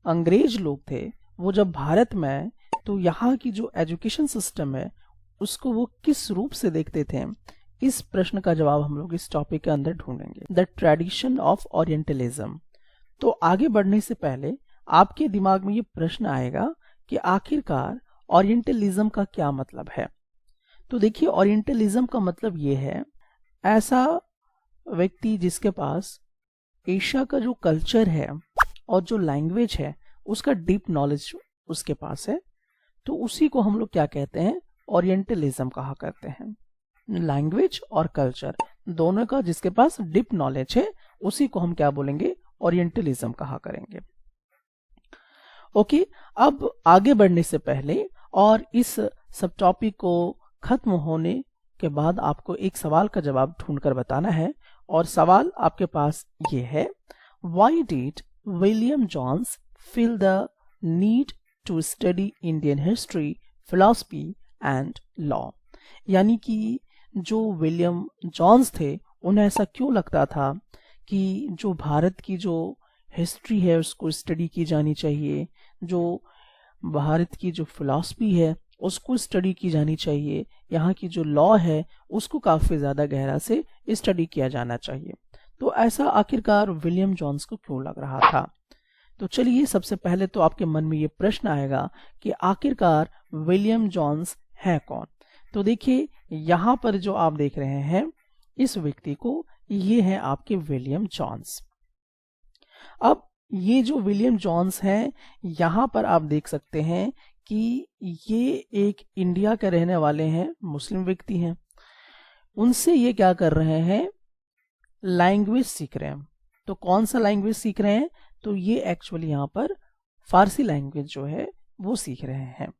अंग्रेज लोग थे वो जब भारत में आए तो यहाँ की जो एजुकेशन सिस्टम है उसको वो किस रूप से देखते थे, इस प्रश्न का जवाब हम लोग इस टॉपिक के अंदर ढूंढेंगे, द ट्रेडिशन ऑफ ओरिएंटलिज्म। तो आगे बढ़ने से पहले आपके दिमाग में ये प्रश्न आएगा कि आखिरकार ओरिएंटलिज्म का क्या मतलब है। तो देखिए, ओरिएंटलिज्म का मतलब ये है ऐसा व्यक्ति जिसके पास एशिया का जो कल्चर है और जो लैंग्वेज है उसका डीप नॉलेज उसके पास है, तो उसी को हम लोग क्या कहते हैं, ओरिएंटलिज्म कहा करते हैं। लैंग्वेज और कल्चर दोनों का जिसके पास डीप नॉलेज है उसी को हम क्या बोलेंगे, ओरिएंटलिज्म कहा करेंगे। ओके, अब आगे बढ़ने से पहले और इस सब टॉपिक को खत्म होने के बाद आपको एक सवाल का जवाब ढूंढकर बताना है, और सवाल आपके पास ये है, why did William Jones feel the need to study Indian history, philosophy and law. यानी कि जो विलियम जोन्स थे उन्हें ऐसा क्यों लगता था कि जो भारत की जो हिस्ट्री है उसको स्टडी की जानी चाहिए, जो भारत की जो फिलॉसफी है उसको स्टडी की जानी चाहिए, यहाँ की जो लॉ है उसको काफी ज्यादा गहरा से स्टडी किया जाना चाहिए। तो ऐसा आखिरकार विलियम जोन्स को क्यों लग रहा था। तो चलिए, सबसे पहले तो आपके मन में ये प्रश्न आएगा कि आखिरकार विलियम जोन्स है कौन। तो देखिए, यहाँ पर जो आप देख रहे हैं इस व्यक्ति को, ये है आपके विलियम जोन्स। अब ये जो विलियम जोन्स हैं, यहाँ पर आप देख सकते हैं कि ये एक इंडिया के रहने वाले हैं, मुस्लिम व्यक्ति हैं। उनसे ये क्या कर रहे हैं, लैंग्वेज सीख रहे हैं। तो कौन सा लैंग्वेज सीख रहे हैं, तो ये एक्चुअली यहाँ पर फारसी लैंग्वेज जो है वो सीख रहे हैं।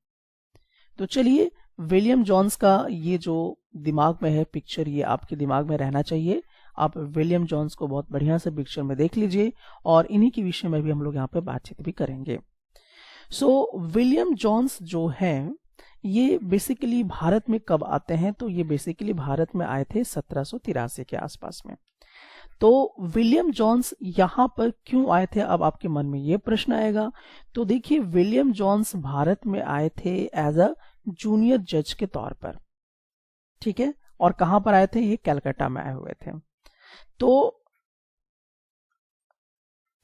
तो चलिए, विलियम जोन्स का ये जो दिमाग में है पिक्चर, ये आपके दिमाग में रहना चाहिए। आप विलियम जोन्स को बहुत बढ़िया से पिक्चर में देख लीजिए, और इन्हीं के विषय में भी हम लोग यहाँ पे बातचीत भी करेंगे। सो विलियम जोन्स जो हैं ये बेसिकली भारत में कब आते हैं, तो ये बेसिकली भारत में आए थे 1783 के आसपास में। तो विलियम जोन्स यहाँ पर क्यों आए थे, अब आपके मन में ये प्रश्न आएगा। तो देखिए, विलियम जोन्स भारत में आए थे एज अ जूनियर जज के तौर पर, ठीक है। और कहां पर आए थे, ये कलकत्ता में आए हुए थे। तो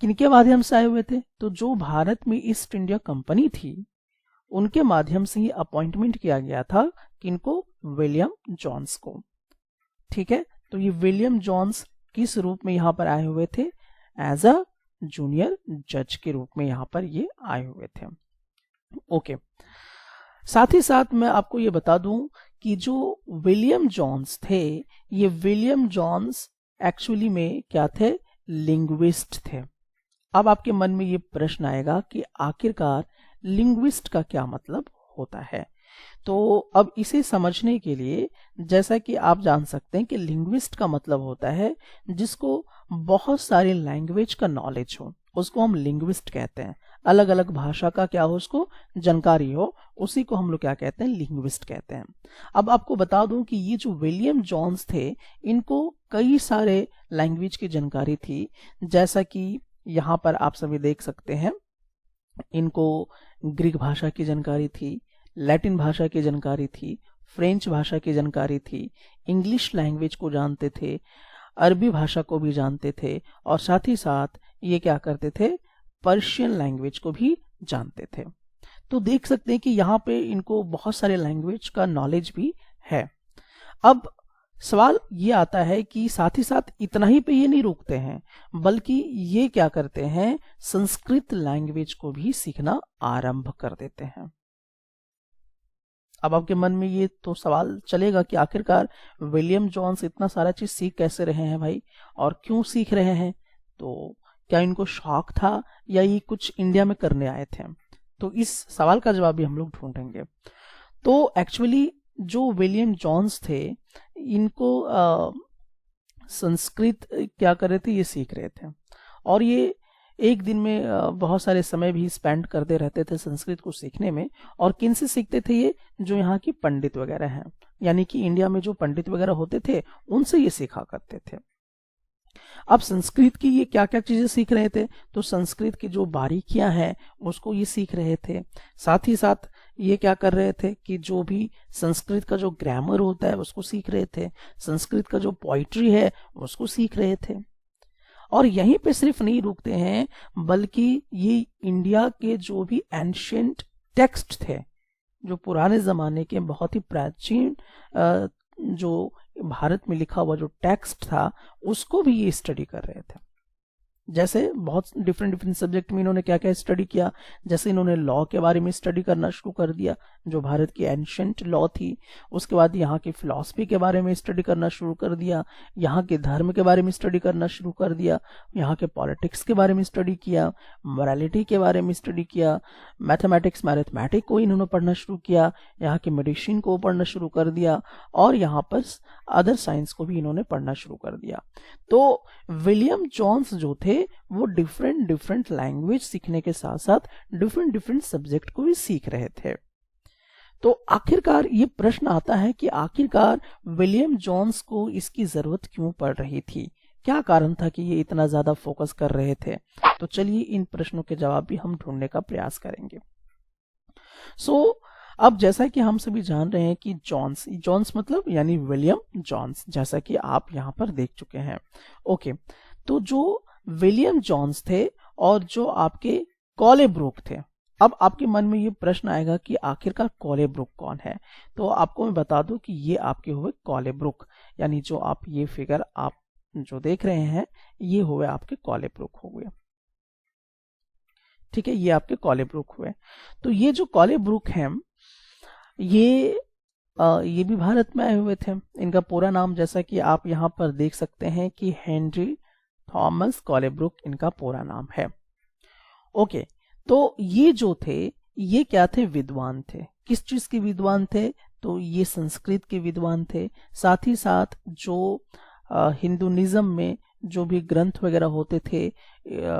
किनके माध्यम से आए हुए थे, तो जो भारत में ईस्ट इंडिया कंपनी थी उनके माध्यम से ही अपॉइंटमेंट किया गया था किनको, विलियम जोन्स को, ठीक है। तो ये विलियम जोन्स किस रूप में यहाँ पर आए हुए थे, एज अ जूनियर जज के रूप में यहाँ पर ये आए हुए थे। ओके, साथ ही साथ मैं आपको ये बता दूं कि जो विलियम जोन्स थे, ये विलियम जोन्स एक्चुअली में क्या थे, लिंग्विस्ट थे। अब आपके मन में ये प्रश्न आएगा कि आखिरकार लिंग्विस्ट का क्या मतलब होता है। तो अब इसे समझने के लिए, जैसा कि आप जान सकते हैं कि लिंग्विस्ट का मतलब होता है जिसको बहुत सारे लैंग्वेज का नॉलेज हो, उसको हम लिंग्विस्ट कहते हैं। अलग अलग भाषा का क्या हो, उसको जानकारी हो, उसी को हम लोग क्या कहते हैं, लिंग्विस्ट कहते हैं। अब आपको बता दूं कि ये जो विलियम जोन्स थे इनको कई सारे लैंग्वेज की जानकारी थी, जैसा कि यहाँ पर आप सभी देख सकते हैं। इनको ग्रीक भाषा की जानकारी थी, लैटिन भाषा की जानकारी थी, फ्रेंच भाषा की जानकारी थी, इंग्लिश लैंग्वेज को जानते थे, अरबी भाषा को भी जानते थे, और साथ ही साथ ये क्या करते थे, पर्शियन लैंग्वेज को भी जानते थे। तो देख सकते हैं कि यहाँ पे इनको बहुत सारे लैंग्वेज का नॉलेज भी है। अब सवाल ये आता है कि साथ ही साथ इतना ही पे ये नहीं रुकते हैं, बल्कि ये क्या करते हैं, संस्कृत लैंग्वेज को भी सीखना आरंभ कर देते हैं। अब आपके मन में ये तो सवाल चलेगा कि आखिरकार विलियम जोन्स इतना सारा चीज सीख कैसे रहे हैं भाई, और क्यों सीख रहे हैं। तो क्या इनको शौक था या ये कुछ इंडिया में करने आए थे। तो इस सवाल का जवाब भी हम लोग ढूंढेंगे। तो एक्चुअली जो विलियम जोन्स थे इनको संस्कृत क्या कर रहे थे, ये सीख रहे थे, और ये एक दिन में बहुत सारे समय भी स्पेंड करते रहते थे संस्कृत को सीखने में। और किन से सीखते थे ये, जो यहाँ की पंडित वगैरह हैं, यानी कि इंडिया में जो पंडित वगैरह होते थे उनसे ये सीखा करते थे। अब संस्कृत की ये क्या क्या चीजें सीख रहे थे, तो संस्कृत की जो बारीकियां हैं उसको ये सीख रहे थे। साथ ही साथ ये क्या कर रहे थे कि जो भी संस्कृत का जो ग्रामर होता है उसको सीख रहे थे, संस्कृत का जो पोइट्री है उसको सीख रहे थे। और यहीं पे सिर्फ नहीं रुकते हैं, बल्कि ये इंडिया के जो भी एंशिएंट टेक्स्ट थे, जो पुराने जमाने के बहुत ही प्राचीन जो भारत में लिखा हुआ जो टेक्स्ट था उसको भी ये स्टडी कर रहे थे। जैसे बहुत डिफरेंट डिफरेंट सब्जेक्ट में इन्होंने क्या क्या स्टडी किया, जैसे इन्होंने लॉ के बारे में स्टडी करना शुरू कर दिया, जो भारत की एंशिएंट लॉ थी। उसके बाद यहाँ की फिलॉसफी के बारे में स्टडी करना शुरू कर दिया, यहाँ के धर्म के बारे में स्टडी करना शुरू कर दिया, यहाँ के पॉलिटिक्स के बारे में स्टडी किया, मोरालिटी के बारे में स्टडी किया, मैथमेटिक्स को इन्होंने पढ़ना शुरू किया, यहाँ के मेडिसिन को पढ़ना शुरू कर दिया, और यहाँ पर अदर साइंस को भी इन्होंने पढ़ना शुरू कर दिया। तो विलियम जोन्स जो थे वो डिफरेंट डिफरेंट लैंग्वेज सीखने के साथ साथ डिफरेंट डिफरेंट सब्जेक्ट को भी सीख रहे थे। तो आखिरकार ये प्रश्न आता है कि आखिरकार विलियम जोन्स को इसकी जरूरत क्यों पड़ रही थी, क्या कारण था कि ये इतना ज्यादा फोकस कर रहे थे। तो चलिए इन प्रश्नों के जवाब भी हम ढूंढने का प्रयास करेंगे। अब जैसा कि हम सभी जान रहे हैं कि जॉन्स मतलब यानी विलियम जोन्स, जैसा कि आप यहाँ पर देख चुके हैं। ओके, तो जो विलियम जोन्स थे और जो आपके कॉलेब्रुक थे, अब आपके मन में ये प्रश्न आएगा कि आखिरकार कॉलेब्रुक कौन है। तो आपको मैं बता दूं कि ये आपके हुए कॉलेब्रुक, यानी जो आप ये फिगर आप जो देख रहे हैं ये हुए आपके कॉलेब्रुक हो गए। ठीक है, ये आपके कॉलेब्रुक हुए। तो ये जो कॉलेब्रुक हैं ये भी भारत में आए हुए थे। इनका पूरा नाम जैसा कि आप यहाँ पर देख सकते हैं कि हेनरी थॉमस कॉलेब्रुक इनका पूरा नाम है। ओके, तो ये जो थे ये क्या थे, विद्वान थे। किस चीज के विद्वान थे, तो ये संस्कृत के विद्वान थे। साथ ही साथ जो हिंदुइज्म में जो भी ग्रंथ वगैरह होते थे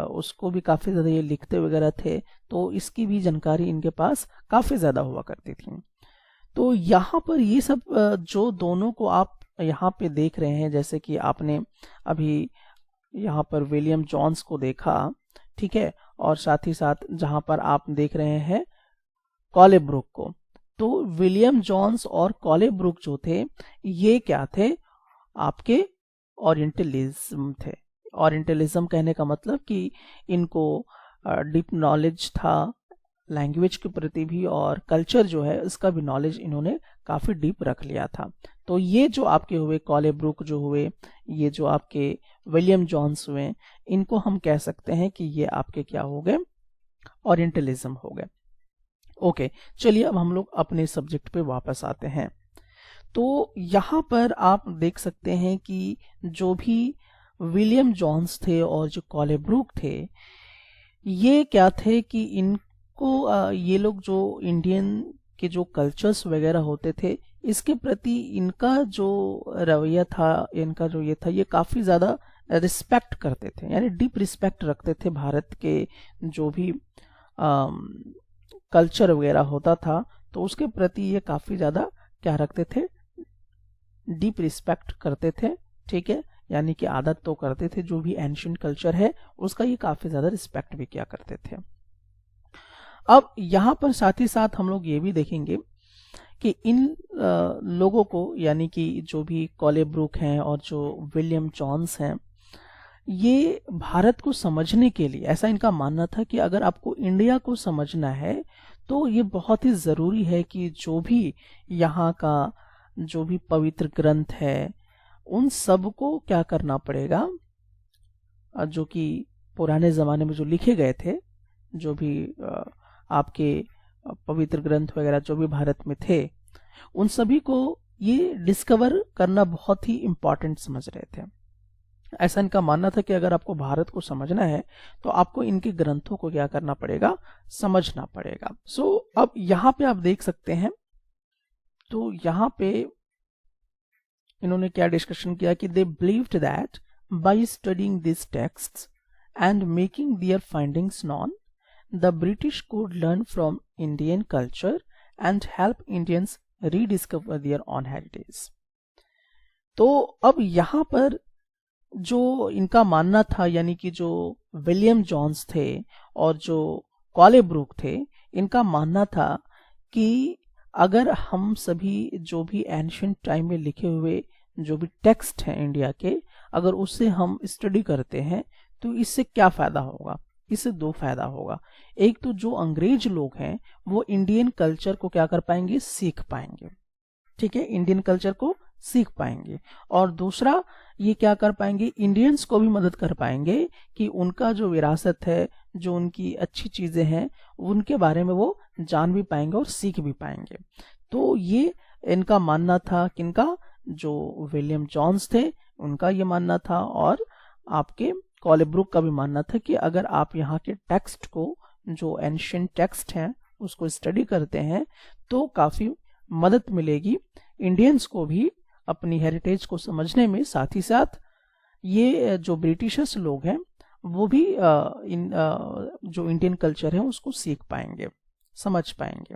उसको भी काफी ज्यादा ये लिखते वगैरह थे, तो इसकी भी जानकारी इनके पास काफी ज्यादा हुआ करती थी। तो यहाँ पर ये सब जो दोनों को आप यहाँ पे देख रहे हैं, जैसे कि आपने अभी यहाँ पर विलियम जोन्स को देखा, ठीक है, और साथ ही साथ जहाँ पर आप देख रहे हैं कॉलेब्रुक को, तो विलियम जोन्स और कॉलेब्रुक जो थे ये क्या थे, आपके ओरिएंटलिज्म थे। ओरिएंटलिज्म कहने का मतलब कि इनको डीप नॉलेज था लैंग्वेज के प्रति भी, और कल्चर जो है इसका भी नॉलेज इन्होंने काफी डीप रख लिया था। तो ये जो आपके हुए कॉलेब्रुक जो हुए, ये जो आपके विलियम जोन्स हुए, इनको हम कह सकते हैं कि ये आपके क्या हो गए, ओरिएंटलिज्म हो गए। ओके, चलिए अब हम लोग अपने सब्जेक्ट पे वापस आते हैं। तो यहाँ पर आप देख सकते हैं कि जो भी विलियम जोन्स थे और जो कॉलेब्रुक थे, ये क्या थे कि इनको ये लोग जो इंडियन के जो कल्चर्स वगैरह होते थे इसके प्रति इनका जो रवैया था, इनका जो ये था, ये काफी ज्यादा रिस्पेक्ट करते थे, यानी डीप रिस्पेक्ट रखते थे भारत के जो भी कल्चर वगैरह होता था, तो उसके प्रति ये काफी ज्यादा क्या रखते थे, डीप रिस्पेक्ट करते थे। ठीक है, यानी कि आदत तो करते थे, जो भी एंशिएंट कल्चर है उसका ये काफी ज्यादा रिस्पेक्ट भी किया करते थे। अब यहाँ पर साथ ही साथ हम लोग ये भी देखेंगे कि इन लोगों को, यानी कि जो भी कॉलेब्रुक हैं और जो विलियम जोन्स हैं, ये भारत को समझने के लिए, ऐसा इनका मानना था कि अगर आपको इंडिया को समझना है तो ये बहुत ही जरूरी है कि जो भी यहाँ का जो भी पवित्र ग्रंथ है उन सब को क्या करना पड़ेगा, जो कि पुराने जमाने में जो लिखे गए थे, जो भी आपके पवित्र ग्रंथ वगैरह जो भी भारत में थे, उन सभी को ये डिस्कवर करना बहुत ही इंपॉर्टेंट समझ रहे थे। ऐसा इनका मानना था कि अगर आपको भारत को समझना है तो आपको इनके ग्रंथों को क्या करना पड़ेगा, समझना पड़ेगा। अब यहाँ पे आप देख सकते हैं, तो यहाँ पे इन्होंने क्या डिस्कशन किया कि they believed that bye studying this texts and making their findings non, the British could learn from Indian culture and help Indians rediscover their own heritage. तो अब यहाँ पर जो इनका मानना था, यानी कि जो विलियम जोन्स थे और जो कॉलेब्रुक थे, इनका मानना था कि अगर हम सभी जो भी एंशिएंट टाइम में लिखे हुए जो भी टेक्स्ट हैं इंडिया के, अगर उससे हम स्टडी करते हैं तो इससे क्या फायदा होगा? इससे दो फायदा होगा। एक तो जो अंग्रेज लोग हैं वो इंडियन कल्चर को क्या कर पाएंगे? सीख पाएंगे। ठीक है, इंडियन कल्चर को सीख पाएंगे। और दूसरा ये क्या कर पाएंगे? इंडियंस को भी मदद कर पाएंगे कि उनका जो विरासत है, जो उनकी अच्छी चीजें हैं, उनके बारे में वो जान भी पाएंगे और सीख भी पाएंगे। तो ये इनका मानना था। किनका? जो विलियम जोन्स थे उनका ये मानना था, और आपके कॉलेब्रुक का भी मानना था कि अगर आप यहाँ के टेक्स्ट को, जो एंशिएंट टेक्स्ट हैं, उसको स्टडी करते हैं तो काफी मदद मिलेगी इंडियंस को भी अपनी हेरिटेज को समझने में। साथ ही साथ ये जो ब्रिटिशर्स लोग हैं वो भी जो इंडियन कल्चर है उसको सीख पाएंगे, समझ पाएंगे।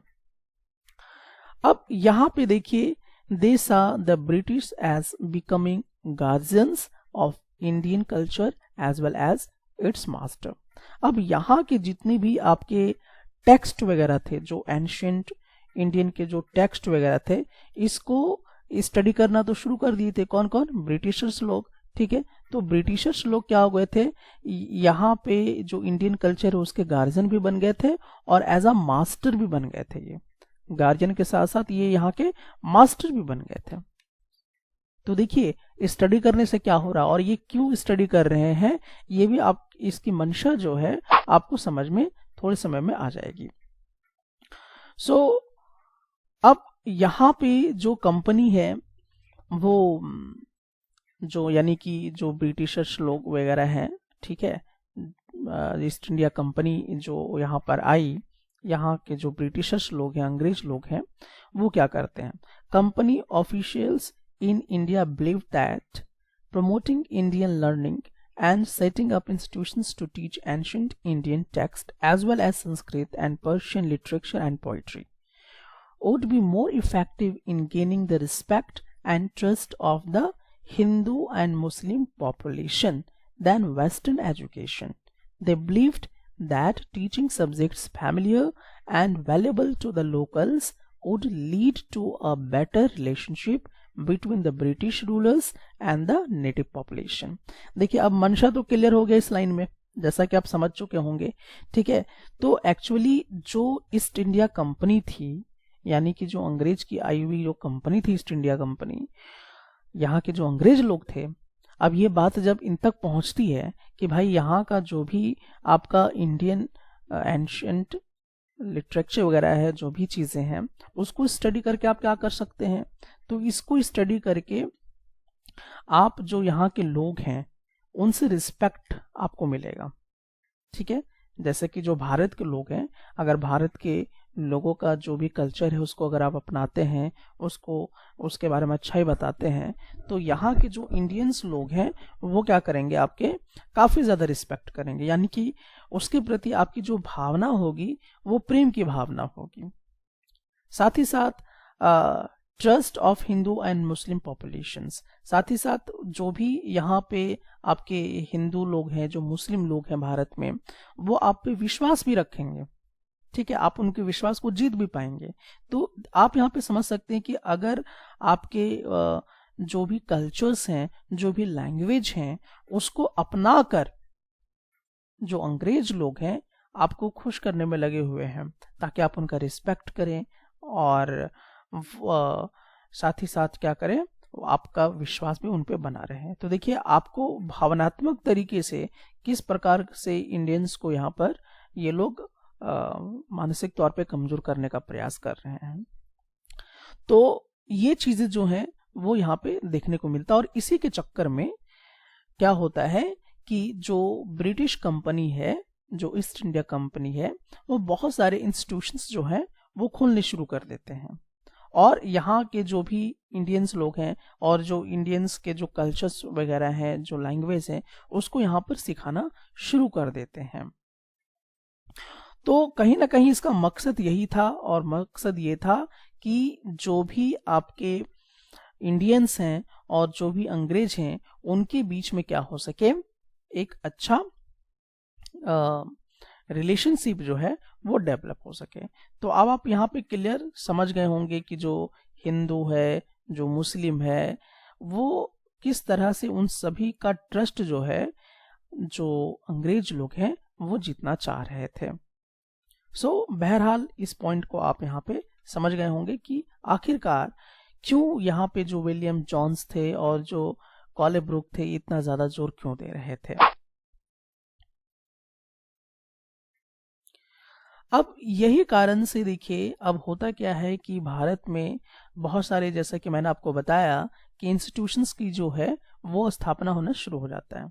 अब यहाँ पे देखिए, they saw the British as becoming guardians of Indian culture as well as its master. अब यहाँ के जितने भी आपके टेक्स्ट वगैरह थे, जो एंशिएंट इंडियन के जो टेक्स्ट वगैरह थे, इसको स्टडी करना तो शुरू कर दिए थे। कौन कौन? ब्रिटिशर्स लोग। ठीक है, तो ब्रिटिशर्स लोग क्या हो गए थे? यहाँ पे जो इंडियन कल्चर है उसके गार्जियन भी बन गए थे और एज अ मास्टर भी बन गए थे। ये गार्जियन के साथ साथ ये यहाँ के मास्टर भी बन गए थे। तो देखिए, स्टडी करने से क्या हो रहा है और ये क्यों स्टडी कर रहे हैं, ये भी आप इसकी मंशा जो है आपको समझ में थोड़े समय में आ जाएगी। सो अब यहाँ पे जो कंपनी है वो जो, यानी कि जो ब्रिटिशर्स लोग वगैरह हैं, ठीक है, ईस्ट इंडिया कंपनी जो यहाँ पर आई, यहाँ के जो ब्रिटिशर्स लोग हैं, अंग्रेज लोग हैं, वो क्या करते हैं? Company officials in India believed that promoting Indian learning and setting up institutions to teach ancient Indian text as well as Sanskrit and Persian literature and poetry would be more effective in gaining the respect and trust of the Hindu and Muslim population than Western education. They believed that teaching subjects familiar and valuable to the locals would lead to a better relationship between the British rulers and the native population. देखिए, अब मंशा तो clear हो गया इस line में, जैसा कि आप समझ चुके होंगे। ठीक है, तो एक्चुअली जो ईस्ट इंडिया कंपनी थी, यानी कि जो अंग्रेज की आई हुई जो कंपनी थी ईस्ट इंडिया कंपनी, यहाँ के जो अंग्रेज लोग थे, अब ये बात जब इन तक पहुंचती है कि भाई यहाँ का जो भी आपका इंडियन एंशिएंट लिटरेचर वगैरह है, जो भी चीजें हैं, उसको स्टडी करके आप क्या कर सकते हैं? तो इसको स्टडी करके आप जो यहाँ के लोग हैं उनसे रिस्पेक्ट आपको मिलेगा। ठीक है, जैसे कि जो भारत के लोग हैं, अगर भारत के लोगों का जो भी कल्चर है उसको अगर आप अपनाते हैं, उसको उसके बारे में अच्छा ही बताते हैं, तो यहाँ के जो इंडियंस लोग हैं वो क्या करेंगे? आपके काफी ज्यादा रिस्पेक्ट करेंगे, यानी कि उसके प्रति आपकी जो भावना होगी वो प्रेम की भावना होगी। साथ ही साथ trust of Hindu and Muslim populations, साथ ही साथ जो भी यहाँ पे आपके हिंदू लोग हैं, जो मुस्लिम लोग हैं भारत में, वो आप पे विश्वास भी रखेंगे। ठीक है, आप उनके विश्वास को जीत भी पाएंगे। तो आप यहाँ पे समझ सकते हैं कि अगर आपके जो भी कल्चर्स हैं, जो भी लैंग्वेज हैं, उसको अपनाकर जो अंग्रेज लोग हैं आपको खुश करने में लगे हुए हैं, ताकि आप उनका रिस्पेक्ट करें और साथ ही साथ क्या करें, आपका विश्वास भी उन पे बना रहे। तो देखिए, आपको भावनात्मक तरीके से किस प्रकार से इंडियंस को यहाँ पर ये लोग मानसिक तौर पे कमजोर करने का प्रयास कर रहे हैं। तो ये चीजें जो हैं वो यहाँ पे देखने को मिलता है। और इसी के चक्कर में क्या होता है कि जो ब्रिटिश कंपनी है, जो ईस्ट इंडिया कंपनी है, वो बहुत सारे इंस्टीट्यूशंस जो हैं वो खोलने शुरू कर देते हैं, और यहाँ के जो भी इंडियंस लोग हैं और जो इंडियंस के जो कल्चर्स वगैरह हैं, जो लैंग्वेज हैं, उसको यहाँ पर सिखाना शुरू कर देते हैं। तो कहीं ना कहीं इसका मकसद यही था, और मकसद ये था कि जो भी आपके इंडियंस हैं और जो भी अंग्रेज हैं उनके बीच में क्या हो सके, एक अच्छा रिलेशनशिप जो है वो डेवलप हो सके। तो अब आप यहाँ पे क्लियर समझ गए होंगे कि जो हिंदू है, जो मुस्लिम है, वो किस तरह से उन सभी का ट्रस्ट जो है जो अंग्रेज लोग हैं वो जीतना चाह रहे थे। बहरहाल इस पॉइंट को आप यहाँ पे समझ गए होंगे कि आखिरकार क्यों यहाँ पे जो विलियम जॉन्स थे और जो कॉलेब्रुक थे इतना ज्यादा जोर क्यों दे रहे थे। अब यही कारण से देखिए अब होता क्या है कि भारत में बहुत सारे, जैसा कि मैंने आपको बताया कि इंस्टीट्यूशंस की जो है वो स्थापना होना शुरू हो जाता है।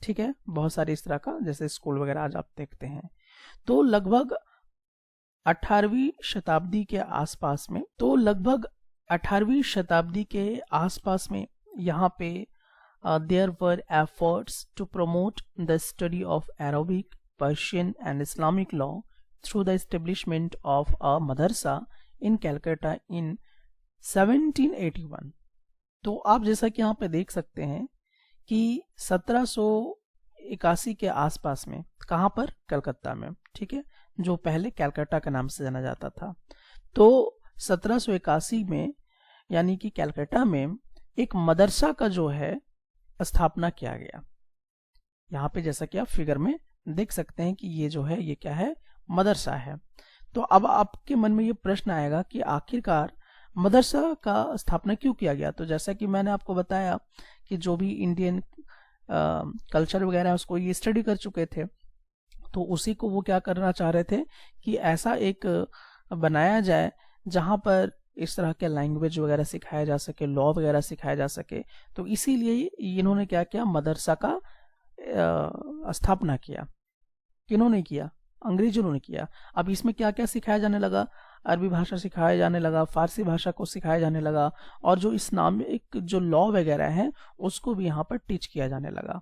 ठीक है, बहुत सारे इस तरह का, जैसे स्कूल वगैरह आज आप देखते हैं। तो लगभग 18वीं शताब्दी के आसपास में यहाँ पे there were efforts to promote the study of Arabic, Persian and Islamic law through the establishment of a madrasa in Calcutta in 1781। तो आप जैसा कि यहाँ पे देख सकते हैं कि 1781 के आसपास में, कहाँ पर, कलकत्ता में, ठीक है, जो पहले कैलकाटा के नाम से जाना जाता था। तो 1781 में यानी कि कैलकाटा में एक मदरसा का जो है स्थापना किया गया। यहाँ पे जैसा कि आप फिगर में देख सकते हैं कि ये जो है ये क्या है, मदरसा है। तो अब आपके मन में ये प्रश्न आएगा कि आखिरकार मदरसा का स्थापना क्यों किया गया। तो जैसा कि मैंने आपको बताया कि जो भी इंडियन कल्चर वगैरह है उसको ये स्टडी कर चुके थे, तो उसी को वो क्या करना चाह रहे थे कि ऐसा एक बनाया जाए जहां पर इस तरह के लैंग्वेज वगैरह सिखाया जा सके, लॉ वगैरह सिखाया जा सके। तो इसीलिए इन्होंने क्या किया, मदरसा का स्थापना किया। किन्होंने किया, अंग्रेजों ने किया। अब इसमें क्या क्या सिखाया जाने लगा, अरबी भाषा सिखाया जाने लगा, फारसी भाषा को सिखाया जाने लगा, और जो इस्लामिक जो लॉ वगैरह है उसको भी यहाँ पर टीच किया जाने लगा।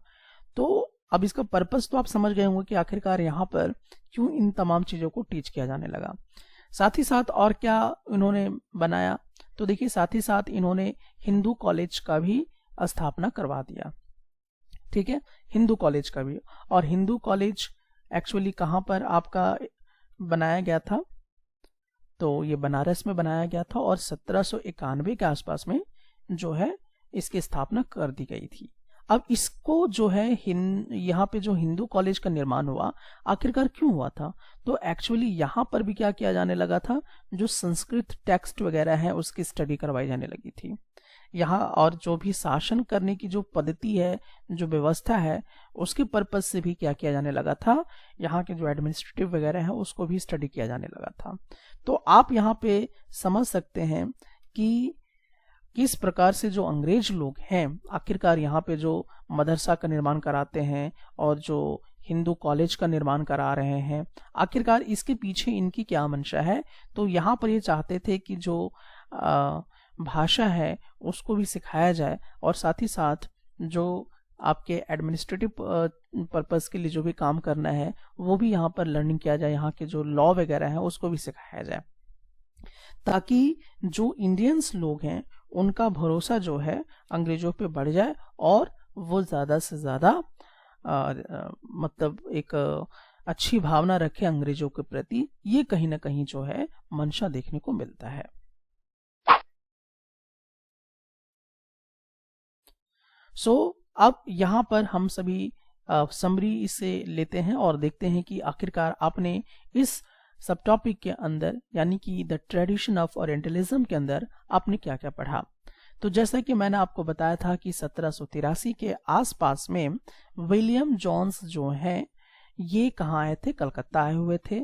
तो अब इसका पर्पस तो आप समझ गए होंगे कि आखिरकार यहाँ पर क्यों इन तमाम चीजों को टीच किया जाने लगा। साथ ही साथ और क्या इन्होंने बनाया, तो देखिए साथ ही साथ इन्होंने हिंदू कॉलेज का भी स्थापना करवा दिया। ठीक है, हिंदू कॉलेज का भी। और हिंदू कॉलेज एक्चुअली कहाँ पर आपका बनाया गया था, तो ये बनारस में बनाया गया था, और 1791 के आसपास में जो है इसकी स्थापना कर दी गई थी। अब इसको जो है यहाँ पे जो हिंदू कॉलेज का निर्माण हुआ, आखिरकार क्यों हुआ था, तो एक्चुअली यहाँ पर भी क्या किया जाने लगा था, जो संस्कृत टेक्स्ट वगैरह है उसकी स्टडी करवाई जाने लगी थी यहाँ, और जो भी शासन करने की जो पद्धति है, जो व्यवस्था है, उसके पर्पज से भी क्या किया जाने लगा था, यहाँ के जो एडमिनिस्ट्रेटिव वगैरह है उसको भी स्टडी किया जाने लगा था। तो आप यहाँ पे समझ सकते हैं कि किस प्रकार से जो अंग्रेज लोग हैं आखिरकार यहाँ पे जो मदरसा का निर्माण कराते हैं और जो हिंदू कॉलेज का निर्माण करा रहे हैं, आखिरकार इसके पीछे इनकी क्या मंशा है। तो यहाँ पर ये चाहते थे कि जो भाषा है उसको भी सिखाया जाए, और साथ ही साथ जो आपके एडमिनिस्ट्रेटिव पर्पस के लिए जो भी काम करना है वो भी यहाँ पर लर्निंग किया जाए, यहाँ के जो लॉ वगैरह है उसको भी सिखाया जाए, ताकि जो इंडियंस लोग हैं उनका भरोसा जो है अंग्रेजों पे बढ़ जाए और वो ज्यादा से ज्यादा मतलब एक अच्छी भावना रखे अंग्रेजों के प्रति। ये कहीं ना कहीं जो है मंशा देखने को मिलता है। अब यहाँ पर हम सभी समरी इसे लेते हैं और देखते हैं कि आखिरकार आपने इस सब टॉपिक के अंदर यानी कि द ट्रेडिशन ऑफ ओरिएंटलिज्म के अंदर आपने क्या क्या पढ़ा। तो जैसा कि मैंने आपको बताया था कि 1783 के आसपास में विलियम जॉन्स जो हैं ये कहाँ आए थे, कलकत्ता आए हुए थे,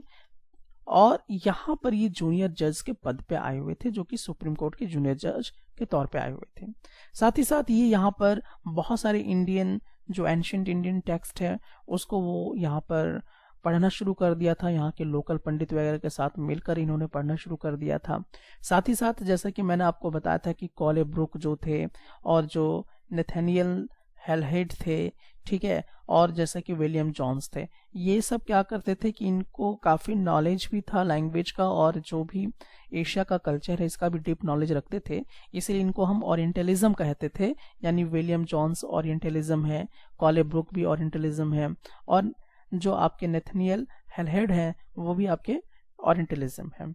और यहाँ पर ये जूनियर जज के पद पे आए हुए थे, जो कि सुप्रीम कोर्ट के जूनियर जज के तौर पे आए हुए थे। साथ ही साथ ये यहाँ पर बहुत सारे इंडियन जो एंशिएंट इंडियन टेक्स्ट है उसको वो यहाँ पर पढ़ना शुरू कर दिया था, यहाँ के लोकल पंडित वगैरह के साथ मिलकर इन्होंने पढ़ना शुरू कर दिया था। साथ ही साथ जैसा कि मैंने आपको बताया था कि कॉलेब्रुक जो थे और जो नेथानियल हेलहेड थे, ठीक है, और जैसे कि विलियम जॉन्स थे, ये सब क्या करते थे कि इनको काफ़ी नॉलेज भी था लैंग्वेज का, और जो भी एशिया का कल्चर है इसका भी डीप नॉलेज रखते थे, इसलिए इनको हम ओरिएंटलिज्म कहते थे। यानी विलियम जॉन्स ओरिएंटलिज्म है, कॉले ब्रुक भी ओरिएंटलिज्म है, और जो आपके नेथनियल हेलहेड है वो भी आपके ओरिएंटलिज्म है।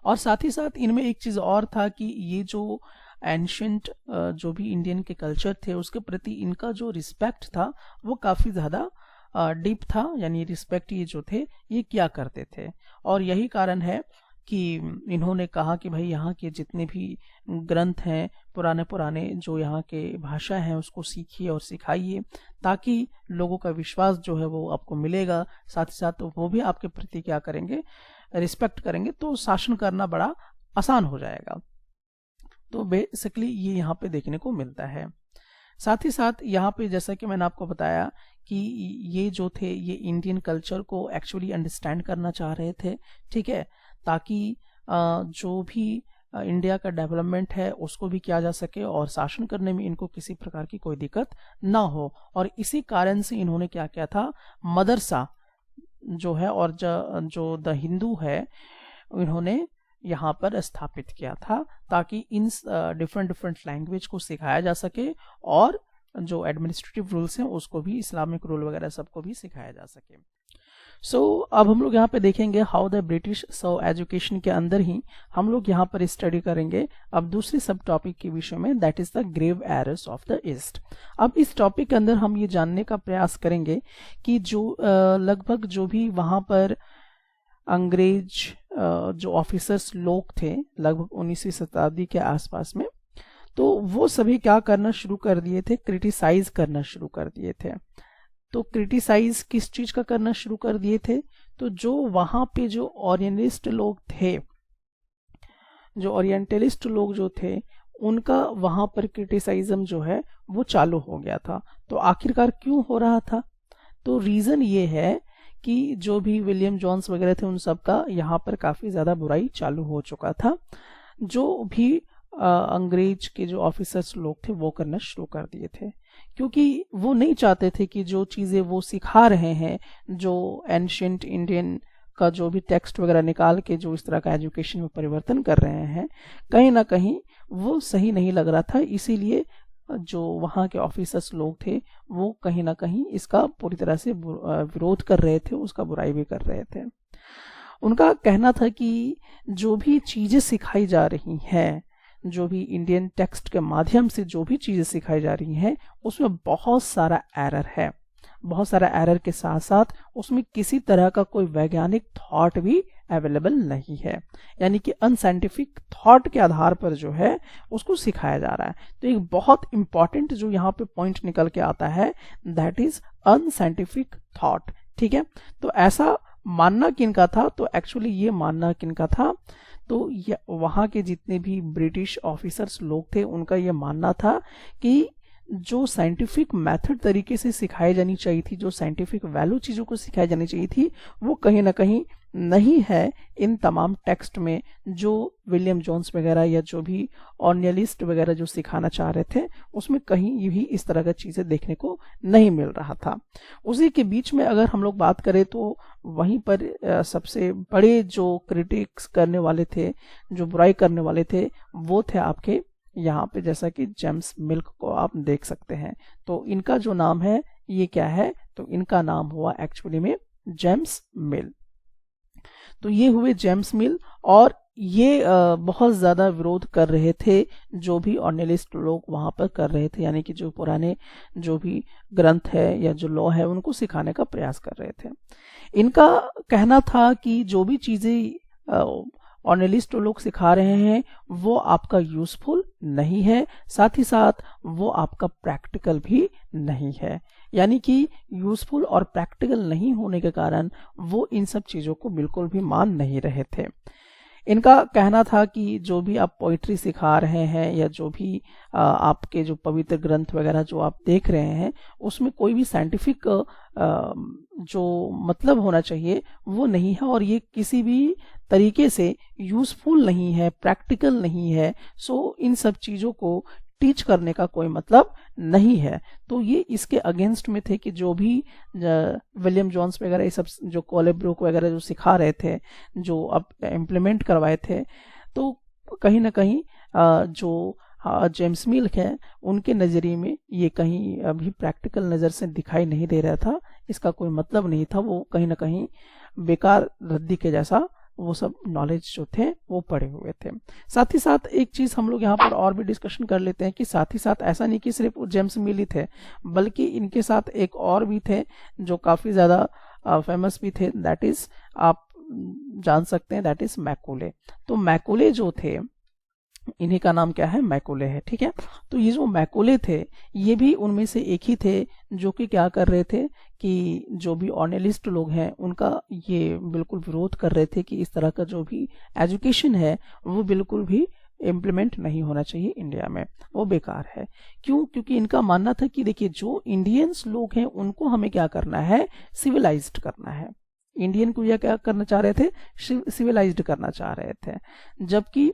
और साथ ही साथ इनमें एक चीज़ और था कि ये जो एंशियंट जो भी इंडियन के कल्चर थे उसके प्रति इनका जो रिस्पेक्ट था वो काफ़ी ज़्यादा डीप था। यानी रिस्पेक्ट ये जो थे ये क्या करते थे, और यही कारण है कि इन्होंने कहा कि भाई यहाँ के जितने भी ग्रंथ हैं पुराने पुराने जो यहाँ के भाषा हैं उसको सीखिए और सिखाइए, ताकि लोगों का विश्वास जो है वो आपको मिलेगा, साथ ही साथ वो भी आपके प्रति क्या करेंगे, रिस्पेक्ट करेंगे, तो शासन करना बड़ा आसान हो जाएगा। तो बेसिकली ये यहाँ पे देखने को मिलता है। साथ ही साथ यहाँ पे जैसा कि मैंने आपको बताया कि ये जो थे ये इंडियन कल्चर को एक्चुअली अंडरस्टैंड करना चाह रहे थे, ठीक है, ताकि जो भी इंडिया का डेवलपमेंट है उसको भी किया जा सके और शासन करने में इनको किसी प्रकार की कोई दिक्कत ना हो। और इसी कारण से इन्होंने क्या किया था, मदरसा जो है और जो द हिंदू है इन्होंने यहाँ पर स्थापित किया था, ताकि इन डिफरेंट लैंग्वेज को सिखाया जा सके और जो एडमिनिस्ट्रेटिव रूल्स हैं उसको भी, इस्लामिक रूल वगैरह सबको भी सिखाया जा सके। अब हम लोग यहाँ पे देखेंगे how the British so education के अंदर ही हम लोग यहाँ पर स्टडी करेंगे अब दूसरे सब टॉपिक के विषय में, that is the grave errors of the East. अब इस टॉपिक के अंदर हम ये जानने का प्रयास करेंगे कि जो लगभग जो भी वहां पर अंग्रेज जो ऑफिसर्स लोग थे लगभग 19वीं शताब्दी के आसपास में, तो वो सभी क्या करना शुरू कर दिए थे, क्रिटिसाइज करना शुरू कर दिए थे। तो क्रिटिसाइज किस चीज का करना शुरू कर दिए थे, तो जो वहां पे जो ओरिएंटलिस्ट लोग थे, जो ओरिएंटलिस्ट लोग जो थे उनका वहां पर क्रिटिसाइज्म जो है वो चालू हो गया था। तो आखिरकार क्यों हो रहा था, तो रीजन ये है कि जो भी विलियम जॉन्स वगैरह थे उन सब का यहाँ पर काफी ज्यादा बुराई चालू हो चुका था। जो भी अंग्रेज के जो ऑफिसर्स लोग थे वो करना शुरू कर दिए थे, क्योंकि वो नहीं चाहते थे कि जो चीजें वो सिखा रहे हैं, जो एंशिएंट इंडियन का जो भी टेक्स्ट वगैरह निकाल के जो इस तरह का एजुकेशन में परिवर्तन कर रहे हैं, कहीं ना कहीं वो सही नहीं लग रहा था। इसीलिए जो वहाँ के ऑफिसर्स लोग थे वो कहीं ना कहीं इसका पूरी तरह से विरोध कर रहे थे, उसका बुराई भी कर रहे थे। उनका कहना था कि जो भी चीजें सिखाई जा रही हैं, जो भी इंडियन टेक्स्ट के माध्यम से जो भी चीजें सिखाई जा रही हैं उसमें बहुत सारा एरर है। बहुत सारा एरर के साथ साथ उसमें किसी तरह का कोई वैज्ञानिक थॉट भी अवेलेबल नहीं है, यानी कि अनसाइंटिफिक थॉट के आधार पर जो है उसको सिखाया जा रहा है। तो एक बहुत इंपॉर्टेंट जो यहाँ पे पॉइंट निकल के आता है, दैट इज अनसाइंटिफिक थॉट। ठीक है, तो ऐसा मानना किनका था, तो एक्चुअली ये मानना किनका था, तो वहां के जितने भी ब्रिटिश ऑफिसर्स लोग थे उनका ये मानना था कि जो साइंटिफिक मेथड तरीके से सिखाई जानी चाहिए थी, जो साइंटिफिक वैल्यू चीजों को सिखाई जानी चाहिए थी, वो कहीं ना कहीं नहीं है इन तमाम टेक्स्ट में जो विलियम जोन्स वगैरह या जो भी ऑर्नियलिस्ट वगैरह जो सिखाना चाह रहे थे, उसमें कहीं भी इस तरह का चीजें देखने को नहीं मिल रहा था। उसी के बीच में अगर हम लोग बात करें तो वहीं पर सबसे बड़े जो क्रिटिक्स करने वाले थे, जो बुराई करने वाले थे, वो थे आपके यहाँ पे जैसा कि जेम्स मिल्क को आप देख सकते हैं। तो इनका जो नाम है ये क्या है, तो इनका नाम हुआ एक्चुअली में जेम्स मिल। तो ये हुए जेम्स मिल, और ये बहुत ज्यादा विरोध कर रहे थे जो भी ऑर्नियलिस्ट लोग वहां पर कर रहे थे, यानी कि जो पुराने जो भी ग्रंथ है या जो लॉ है उनको सिखाने का प्रयास कर रहे थे। इनका कहना था कि जो भी चीजें ऑर्नियलिस्ट लोग सिखा रहे हैं वो आपका यूजफुल नहीं है, साथ ही साथ वो आपका प्रैक्टिकल भी नहीं है, यानी कि यूजफुल और प्रैक्टिकल नहीं होने के कारण वो इन सब चीजों को बिल्कुल भी मान नहीं रहे थे। इनका कहना था कि जो भी आप पोइट्री सिखा रहे हैं या जो भी आपके जो पवित्र ग्रंथ वगैरह जो आप देख रहे हैं उसमें कोई भी साइंटिफिक जो मतलब होना चाहिए वो नहीं है, और ये किसी भी तरीके से यूजफुल नहीं है, प्रैक्टिकल नहीं है। सो इन सब चीजों को टीच करने का कोई मतलब नहीं है। तो ये इसके अगेंस्ट में थे कि जो भी विलियम जोन्स वगैरह ये सब जो कोलेब्रुक वगैरह जो सिखा रहे थे, जो अब इम्प्लीमेंट करवाए थे, तो कहीं ना कहीं जो जेम्स मिल है उनके नज़रिए में ये कहीं अभी प्रैक्टिकल नज़र से दिखाई नहीं दे रहा था, इसका कोई मतलब नहीं था, वो कहीं ना कहीं बेकार रद्दी के जैसा वो सब नॉलेज जो थे वो पड़े हुए थे। साथ ही साथ एक चीज़ हम लोग यहाँ पर और भी डिस्कशन कर लेते हैं कि साथ ही साथ ऐसा नहीं कि सिर्फ जेम्स मिल ही थे, बल्कि इनके साथ एक और भी थे जो काफ़ी ज़्यादा फेमस भी थे, दैट इज़ आप जान सकते हैं, दैट इज़ मैकॉले। तो मैकॉले जो थे, इन्हीं का नाम क्या है, मैकॉले है, ठीक है। तो ये जो मैकॉले थे ये भी उनमें से एक ही थे जो कि क्या कर रहे थे कि जो भी ऑर्नेलिस्ट लोग हैं उनका ये बिल्कुल विरोध कर रहे थे कि इस तरह का जो भी एजुकेशन है वो बिल्कुल भी इम्प्लीमेंट नहीं होना चाहिए इंडिया में, वो बेकार है। क्यों? क्योंकि इनका मानना था कि देखिए जो इंडियंस लोग हैं उनको हमें क्या करना है, सिविलाइज्ड करना है। इंडियन को यह क्या करना चाह रहे थे, सिविलाइज्ड करना चाह रहे थे। जबकि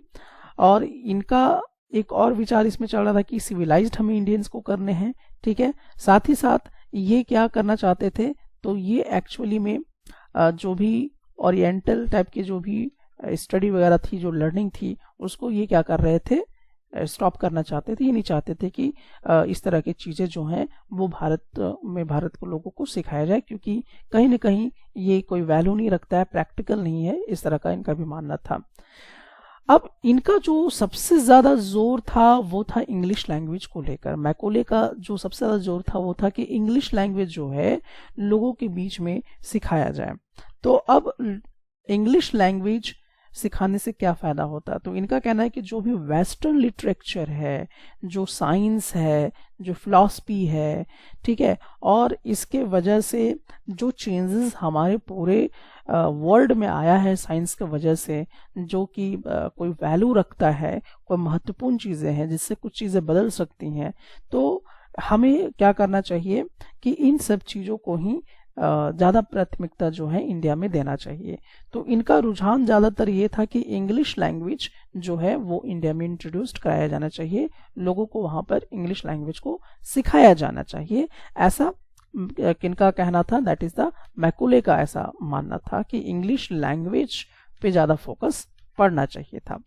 और इनका एक और विचार इसमें चल रहा था कि सिविलाइज्ड हमें इंडियंस को करने हैं, ठीक है। साथ ही साथ ये क्या करना चाहते थे, तो ये एक्चुअली में जो भी ओरिएंटल टाइप की जो भी स्टडी वगैरह थी, जो लर्निंग थी, उसको ये क्या कर रहे थे, स्टॉप करना चाहते थे। ये नहीं चाहते थे कि इस तरह की चीज़ें जो हैं वो भारत को लोगों को सिखाया जाए, क्योंकि कहीं ना कहीं ये कोई वैल्यू नहीं रखता है, प्रैक्टिकल नहीं है, इस तरह का इनका भी मानना था। अब इनका जो सबसे ज्यादा जोर था वो था इंग्लिश लैंग्वेज को लेकर। मैकॉले का जो सबसे ज्यादा जोर था वो था कि इंग्लिश लैंग्वेज जो है लोगों के बीच में सिखाया जाए। तो अब इंग्लिश लैंग्वेज सिखाने से क्या फायदा होता है, तो इनका कहना है कि जो भी वेस्टर्न लिटरेचर है, जो साइंस है, जो फिलॉसफी है, ठीक है, और इसके वजह से जो चेंजेस हमारे पूरे वर्ल्ड में आया है साइंस की वजह से, जो कि कोई वैल्यू रखता है, कोई महत्वपूर्ण चीज़ें हैं जिससे कुछ चीज़ें बदल सकती हैं, तो हमें क्या करना चाहिए कि इन सब चीज़ों को ही ज़्यादा प्राथमिकता जो है इंडिया में देना चाहिए। तो इनका रुझान ज़्यादातर ये था कि इंग्लिश लैंग्वेज जो है वो इंडिया में इंट्रोड्यूस्ड कराया जाना चाहिए, लोगों को वहाँ पर इंग्लिश लैंग्वेज को सिखाया जाना चाहिए। ऐसा किनका कहना था, दैट इज द मैकॉले का ऐसा मानना था कि इंग्लिश लैंग्वेज पे ज़्यादा फोकस पड़ना चाहिए था।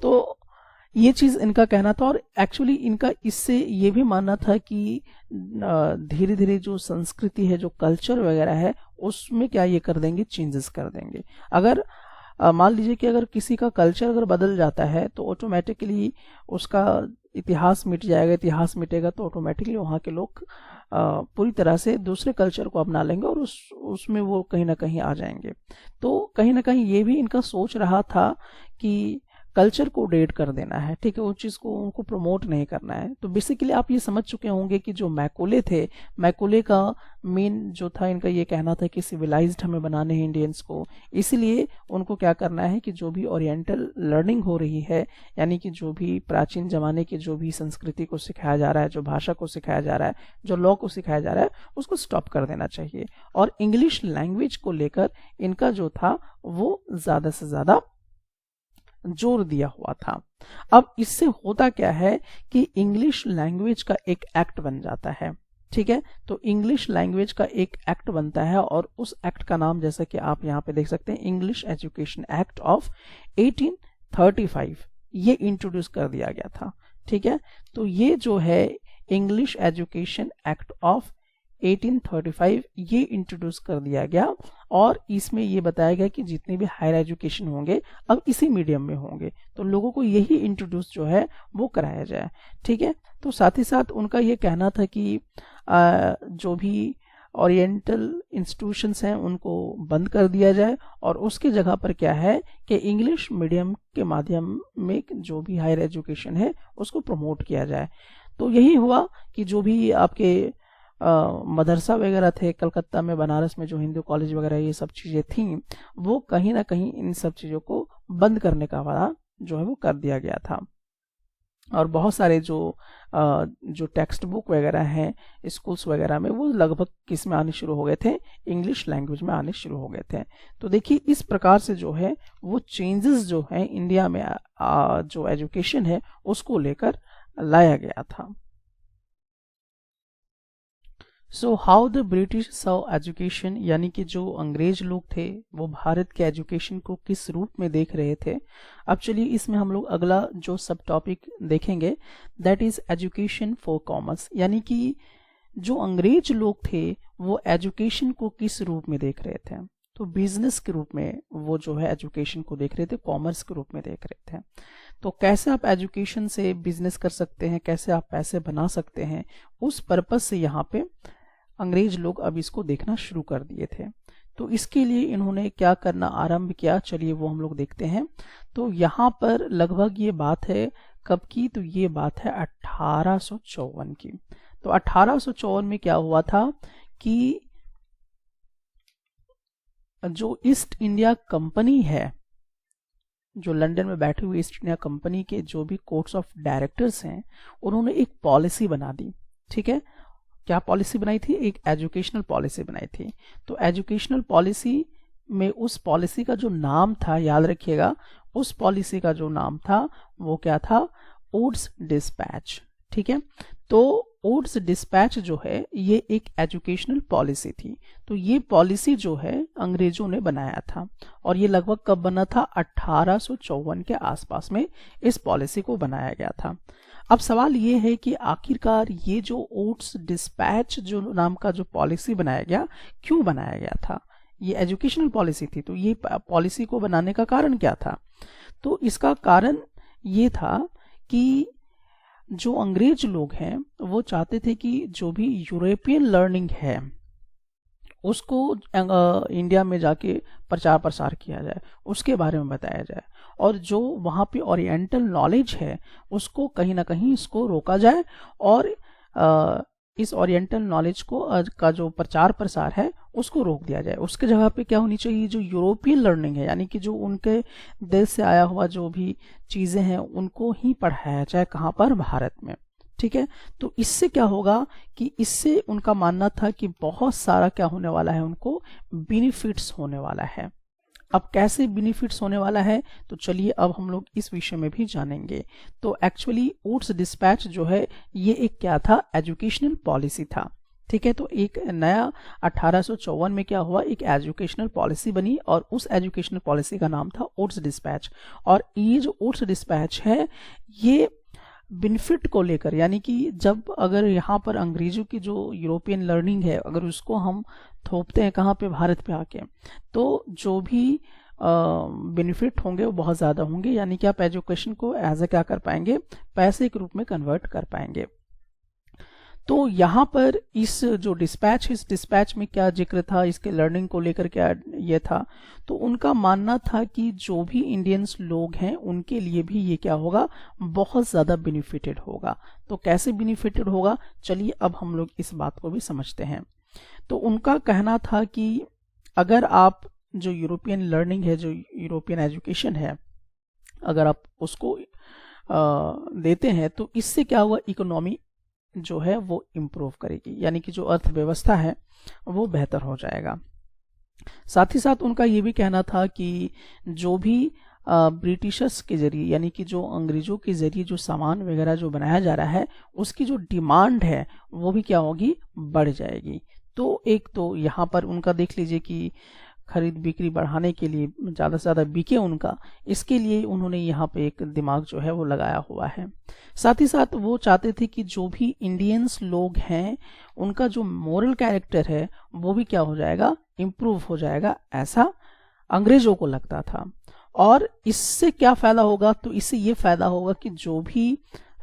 तो ये चीज इनका कहना था, और एक्चुअली इनका इससे ये भी मानना था कि धीरे धीरे जो संस्कृति है, जो कल्चर वगैरह है, उसमें क्या ये कर देंगे, चेंजेस कर देंगे। अगर मान लीजिए कि अगर किसी का कल्चर अगर बदल जाता है तो ऑटोमेटिकली उसका इतिहास मिट जाएगा, इतिहास मिटेगा तो ऑटोमेटिकली वहाँ के लोग पूरी तरह से दूसरे कल्चर को अपना लेंगे और उसमें वो कहीं ना कहीं आ जाएंगे। तो कहीं ना कहीं ये भी इनका सोच रहा था कि कल्चर को डेट कर देना है, ठीक है, उस चीज़ को उनको प्रमोट नहीं करना है। तो बेसिकली आप ये समझ चुके होंगे कि जो मैकॉले थे, मैकॉले का मेन जो था, इनका ये कहना था कि सिविलाइज्ड हमें बनाने हैं इंडियंस को, इसलिए उनको क्या करना है कि जो भी ओरिएंटल लर्निंग हो रही है, यानी कि जो भी प्राचीन जमाने की जो भी संस्कृति को सिखाया जा रहा है, जो भाषा को सिखाया जा रहा है, जो लॉ को सिखाया जा रहा है, उसको स्टॉप कर देना चाहिए। और इंग्लिश लैंग्वेज को लेकर इनका जो था वो ज़्यादा से ज़्यादा जोर दिया हुआ था। अब इससे होता क्या है कि इंग्लिश लैंग्वेज का एक एक्ट बन जाता है, ठीक है। तो इंग्लिश लैंग्वेज का एक एक्ट बनता है और उस एक्ट का नाम, जैसा कि आप यहाँ पे देख सकते हैं, इंग्लिश एजुकेशन एक्ट ऑफ 1835, ये इंट्रोड्यूस कर दिया गया था, ठीक है। तो ये जो है इंग्लिश एजुकेशन एक्ट ऑफ 1835 ये इंट्रोड्यूस कर दिया गया, और इसमें ये बताया गया कि जितने भी हायर एजुकेशन होंगे अब इसी मीडियम में होंगे, तो लोगों को यही इंट्रोड्यूस जो है वो कराया जाए, ठीक है। तो साथ ही साथ उनका ये कहना था कि जो भी ओरिएंटल इंस्टीट्यूशंस हैं उनको बंद कर दिया जाए, और उसके जगह पर क्या है कि इंग्लिश मीडियम के माध्यम में जो भी हायर एजुकेशन है उसको प्रमोट किया जाए। तो यही हुआ कि जो भी आपके मदरसा वगैरह थे कलकत्ता में, बनारस में, जो हिंदू कॉलेज वगैरह ये सब चीज़ें थीं, वो कहीं ना कहीं इन सब चीज़ों को बंद करने का वादा जो है वो कर दिया गया था। और बहुत सारे जो टेक्स्ट बुक वगैरह हैं स्कूल्स वगैरह में, वो लगभग किस में आने शुरू हो गए थे, इंग्लिश लैंग्वेज में आने शुरू हो गए थे। तो देखिए इस प्रकार से जो है वो चेंजेस जो हैं इंडिया में जो एजुकेशन है उसको लेकर लाया गया था। So how the British saw education, यानी कि जो अंग्रेज लोग थे वो भारत के एजुकेशन को किस रूप में देख रहे थे। अब चलिए इसमें हम लोग अगला जो सब टॉपिक देखेंगे that is education for commerce, यानी कि जो अंग्रेज लोग थे वो एजुकेशन को किस रूप में देख रहे थे। तो बिजनेस के रूप में वो जो है एजुकेशन को देख रहे थे, कॉमर्स के रूप में देख रहे थे। तो कैसे आप एजुकेशन से बिजनेस कर सकते हैं, कैसे आप पैसे बना सकते हैं, उस पर्पस से यहाँ पे अंग्रेज लोग अब इसको देखना शुरू कर दिए थे। तो इसके लिए इन्होंने क्या करना आरंभ किया, चलिए वो हम लोग देखते हैं। तो यहाँ पर लगभग ये बात है कब की, तो ये बात है 1854 की। तो 1854 में क्या हुआ था कि जो ईस्ट इंडिया कंपनी है, जो लंदन में बैठे हुए ईस्ट इंडिया कंपनी के जो भी कोर्ट्स ऑफ डायरेक्टर्स हैं, उन्होंने एक पॉलिसी बना दी। ठीक है, क्या पॉलिसी बनाई थी, एक एजुकेशनल पॉलिसी बनाई थी। तो एजुकेशनल पॉलिसी में उस पॉलिसी का जो नाम था, याद रखिएगा, उस पॉलिसी का जो नाम था वो क्या था, वुड्स डिस्पैच। ठीक है, तो वुड्स डिस्पैच जो है ये एक एजुकेशनल पॉलिसी थी। तो ये पॉलिसी जो है अंग्रेजों ने बनाया था, और ये लगभग कब बना था, 1854 के आसपास में इस पॉलिसी को बनाया गया था। अब सवाल ये है कि आखिरकार ये जो वुड्स डिस्पैच जो नाम का जो पॉलिसी बनाया गया, क्यों बनाया गया था। ये एजुकेशनल पॉलिसी थी, तो ये पॉलिसी को बनाने का कारण क्या था। तो इसका कारण ये था कि जो अंग्रेज लोग हैं वो चाहते थे कि जो भी यूरोपियन लर्निंग है उसको इंडिया में जाके प्रचार प्रसार किया जाए, उसके बारे में बताया जाए, और जो वहाँ पे ओरिएंटल नॉलेज है उसको कहीं ना कहीं इसको रोका जाए, और इस ओरिएंटल नॉलेज को का जो प्रचार प्रसार है उसको रोक दिया जाए। उसके जगह पे क्या होनी चाहिए, जो यूरोपियन लर्निंग है, यानी कि जो उनके देश से आया हुआ जो भी चीजें हैं उनको ही पढ़ाया जाए, कहाँ पर, भारत में। ठीक है, तो इससे क्या होगा कि इससे उनका मानना था कि बहुत सारा क्या होने वाला है, उनको बेनिफिट्स होने वाला है। अब कैसे बेनिफिट्स होने वाला है, तो चलिए अब हम लोग इस विषय में भी जानेंगे। तो एक्चुअली वुड्स डिस्पैच जो है ये एक क्या था, एजुकेशनल पॉलिसी था। ठीक है, तो एक नया 1854 में क्या हुआ, एक एजुकेशनल पॉलिसी बनी, और उस एजुकेशनल पॉलिसी का नाम था वुड्स डिस्पैच। और ये जो वुड्स डिस्पैच है ये बेनिफिट को लेकर, यानी कि जब अगर यहाँ पर अंग्रेजों की जो यूरोपियन लर्निंग है अगर उसको हम थोपते हैं कहाँ पे, भारत पे आके, तो जो भी बेनिफिट होंगे वो बहुत ज़्यादा होंगे, यानी कि आप एजुकेशन को एज ए क्या कर पाएंगे, पैसे के रूप में कन्वर्ट कर पाएंगे। तो यहाँ पर इस जो डिस्पैच, इस डिस्पैच में क्या जिक्र था, इसके लर्निंग को लेकर क्या ये था, तो उनका मानना था कि जो भी इंडियंस लोग हैं उनके लिए भी ये क्या होगा, बहुत ज़्यादा बेनिफिटेड होगा। तो कैसे बेनिफिटेड होगा, चलिए अब हम लोग इस बात को भी समझते हैं। तो उनका कहना था कि अगर आप जो यूरोपियन लर्निंग है, जो यूरोपियन एजुकेशन है, अगर आप उसको देते हैं तो इससे क्या होगा, इकोनॉमी जो है वो इम्प्रूव करेगी, यानी कि जो अर्थव्यवस्था है वो बेहतर हो जाएगा। साथ ही साथ उनका ये भी कहना था कि जो भी ब्रिटिशर्स के जरिए, यानी कि जो अंग्रेजों के जरिए जो सामान वगैरह जो बनाया जा रहा है उसकी जो डिमांड है वो भी क्या होगी, बढ़ जाएगी। तो एक तो यहाँ पर उनका देख लीजिए कि खरीद बिक्री बढ़ाने के लिए, ज़्यादा से ज़्यादा बिके उनका, इसके लिए उन्होंने यहाँ पे एक दिमाग जो है वो लगाया हुआ है। साथ ही साथ वो चाहते थे कि जो भी इंडियंस लोग हैं उनका जो मोरल कैरेक्टर है वो भी क्या हो जाएगा, इम्प्रूव हो जाएगा, ऐसा अंग्रेजों को लगता था। और इससे क्या फ़ायदा होगा, तो इससे ये फ़ायदा होगा कि जो भी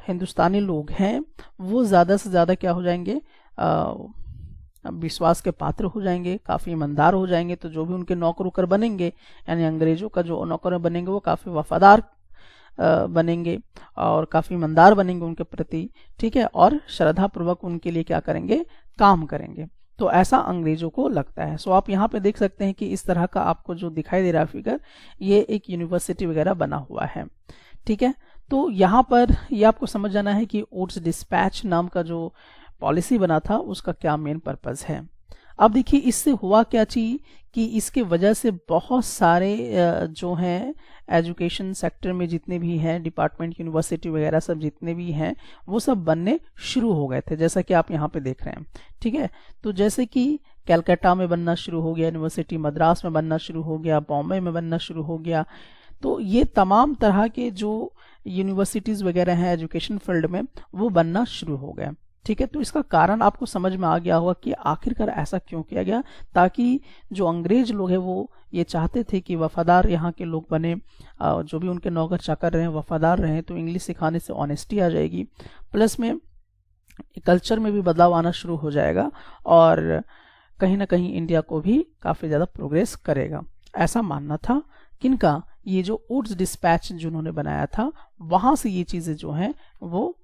हिंदुस्तानी लोग हैं वो ज़्यादा से ज़्यादा क्या हो जाएंगे, विश्वास के पात्र हो जाएंगे, काफ़ी ईमानदार हो जाएंगे। तो जो भी उनके नौकर वोकर बनेंगे, यानी अंग्रेजों का जो नौकर बनेंगे वो काफ़ी वफादार बनेंगे और काफ़ी ईमानदार बनेंगे उनके प्रति। ठीक है, और श्रद्धापूर्वक उनके लिए क्या करेंगे, काम करेंगे। तो ऐसा अंग्रेजों को लगता है। सो आप यहाँ पे देख सकते हैं कि इस तरह का आपको जो दिखाई दे रहा है फिगर, ये एक यूनिवर्सिटी वगैरह बना हुआ है। ठीक है, तो यहाँ पर ये आपको समझ जाना है कि वुड्स डिस्पैच नाम का जो पॉलिसी बना था उसका क्या मेन पर्पस है। अब देखिए इससे हुआ क्या चीज कि इसके वजह से बहुत सारे जो हैं एजुकेशन सेक्टर में जितने भी हैं डिपार्टमेंट, यूनिवर्सिटी वगैरह सब जितने भी हैं वो सब बनने शुरू हो गए थे, जैसा कि आप यहाँ पे देख रहे हैं। ठीक है, तो जैसे कि कैलकाटा में बनना शुरू हो गया, यूनिवर्सिटी मद्रास में बनना शुरू हो गया, बॉम्बे में बनना शुरू हो गया। तो ये तमाम तरह के जो यूनिवर्सिटीज वगैरह हैं एजुकेशन फील्ड में वो बनना शुरू हो गए। ठीक है, तो इसका कारण आपको समझ में आ गया होगा कि आखिरकार ऐसा क्यों किया गया, ताकि जो अंग्रेज लोग हैं वो ये चाहते थे कि वफादार यहाँ के लोग बने, जो भी उनके नौकर चाकर रहे वफादार रहे, तो इंग्लिश सिखाने से ऑनेस्टी आ जाएगी, प्लस में कल्चर में भी बदलाव आना शुरू हो जाएगा और कहीं ना कहीं इंडिया को भी काफ़ी ज़्यादा प्रोग्रेस करेगा। ऐसा मानना था किनका, ये जो वुड्स डिस्पैच जिन्होंने बनाया था वहाँ से ये चीज़ें जो हैं वो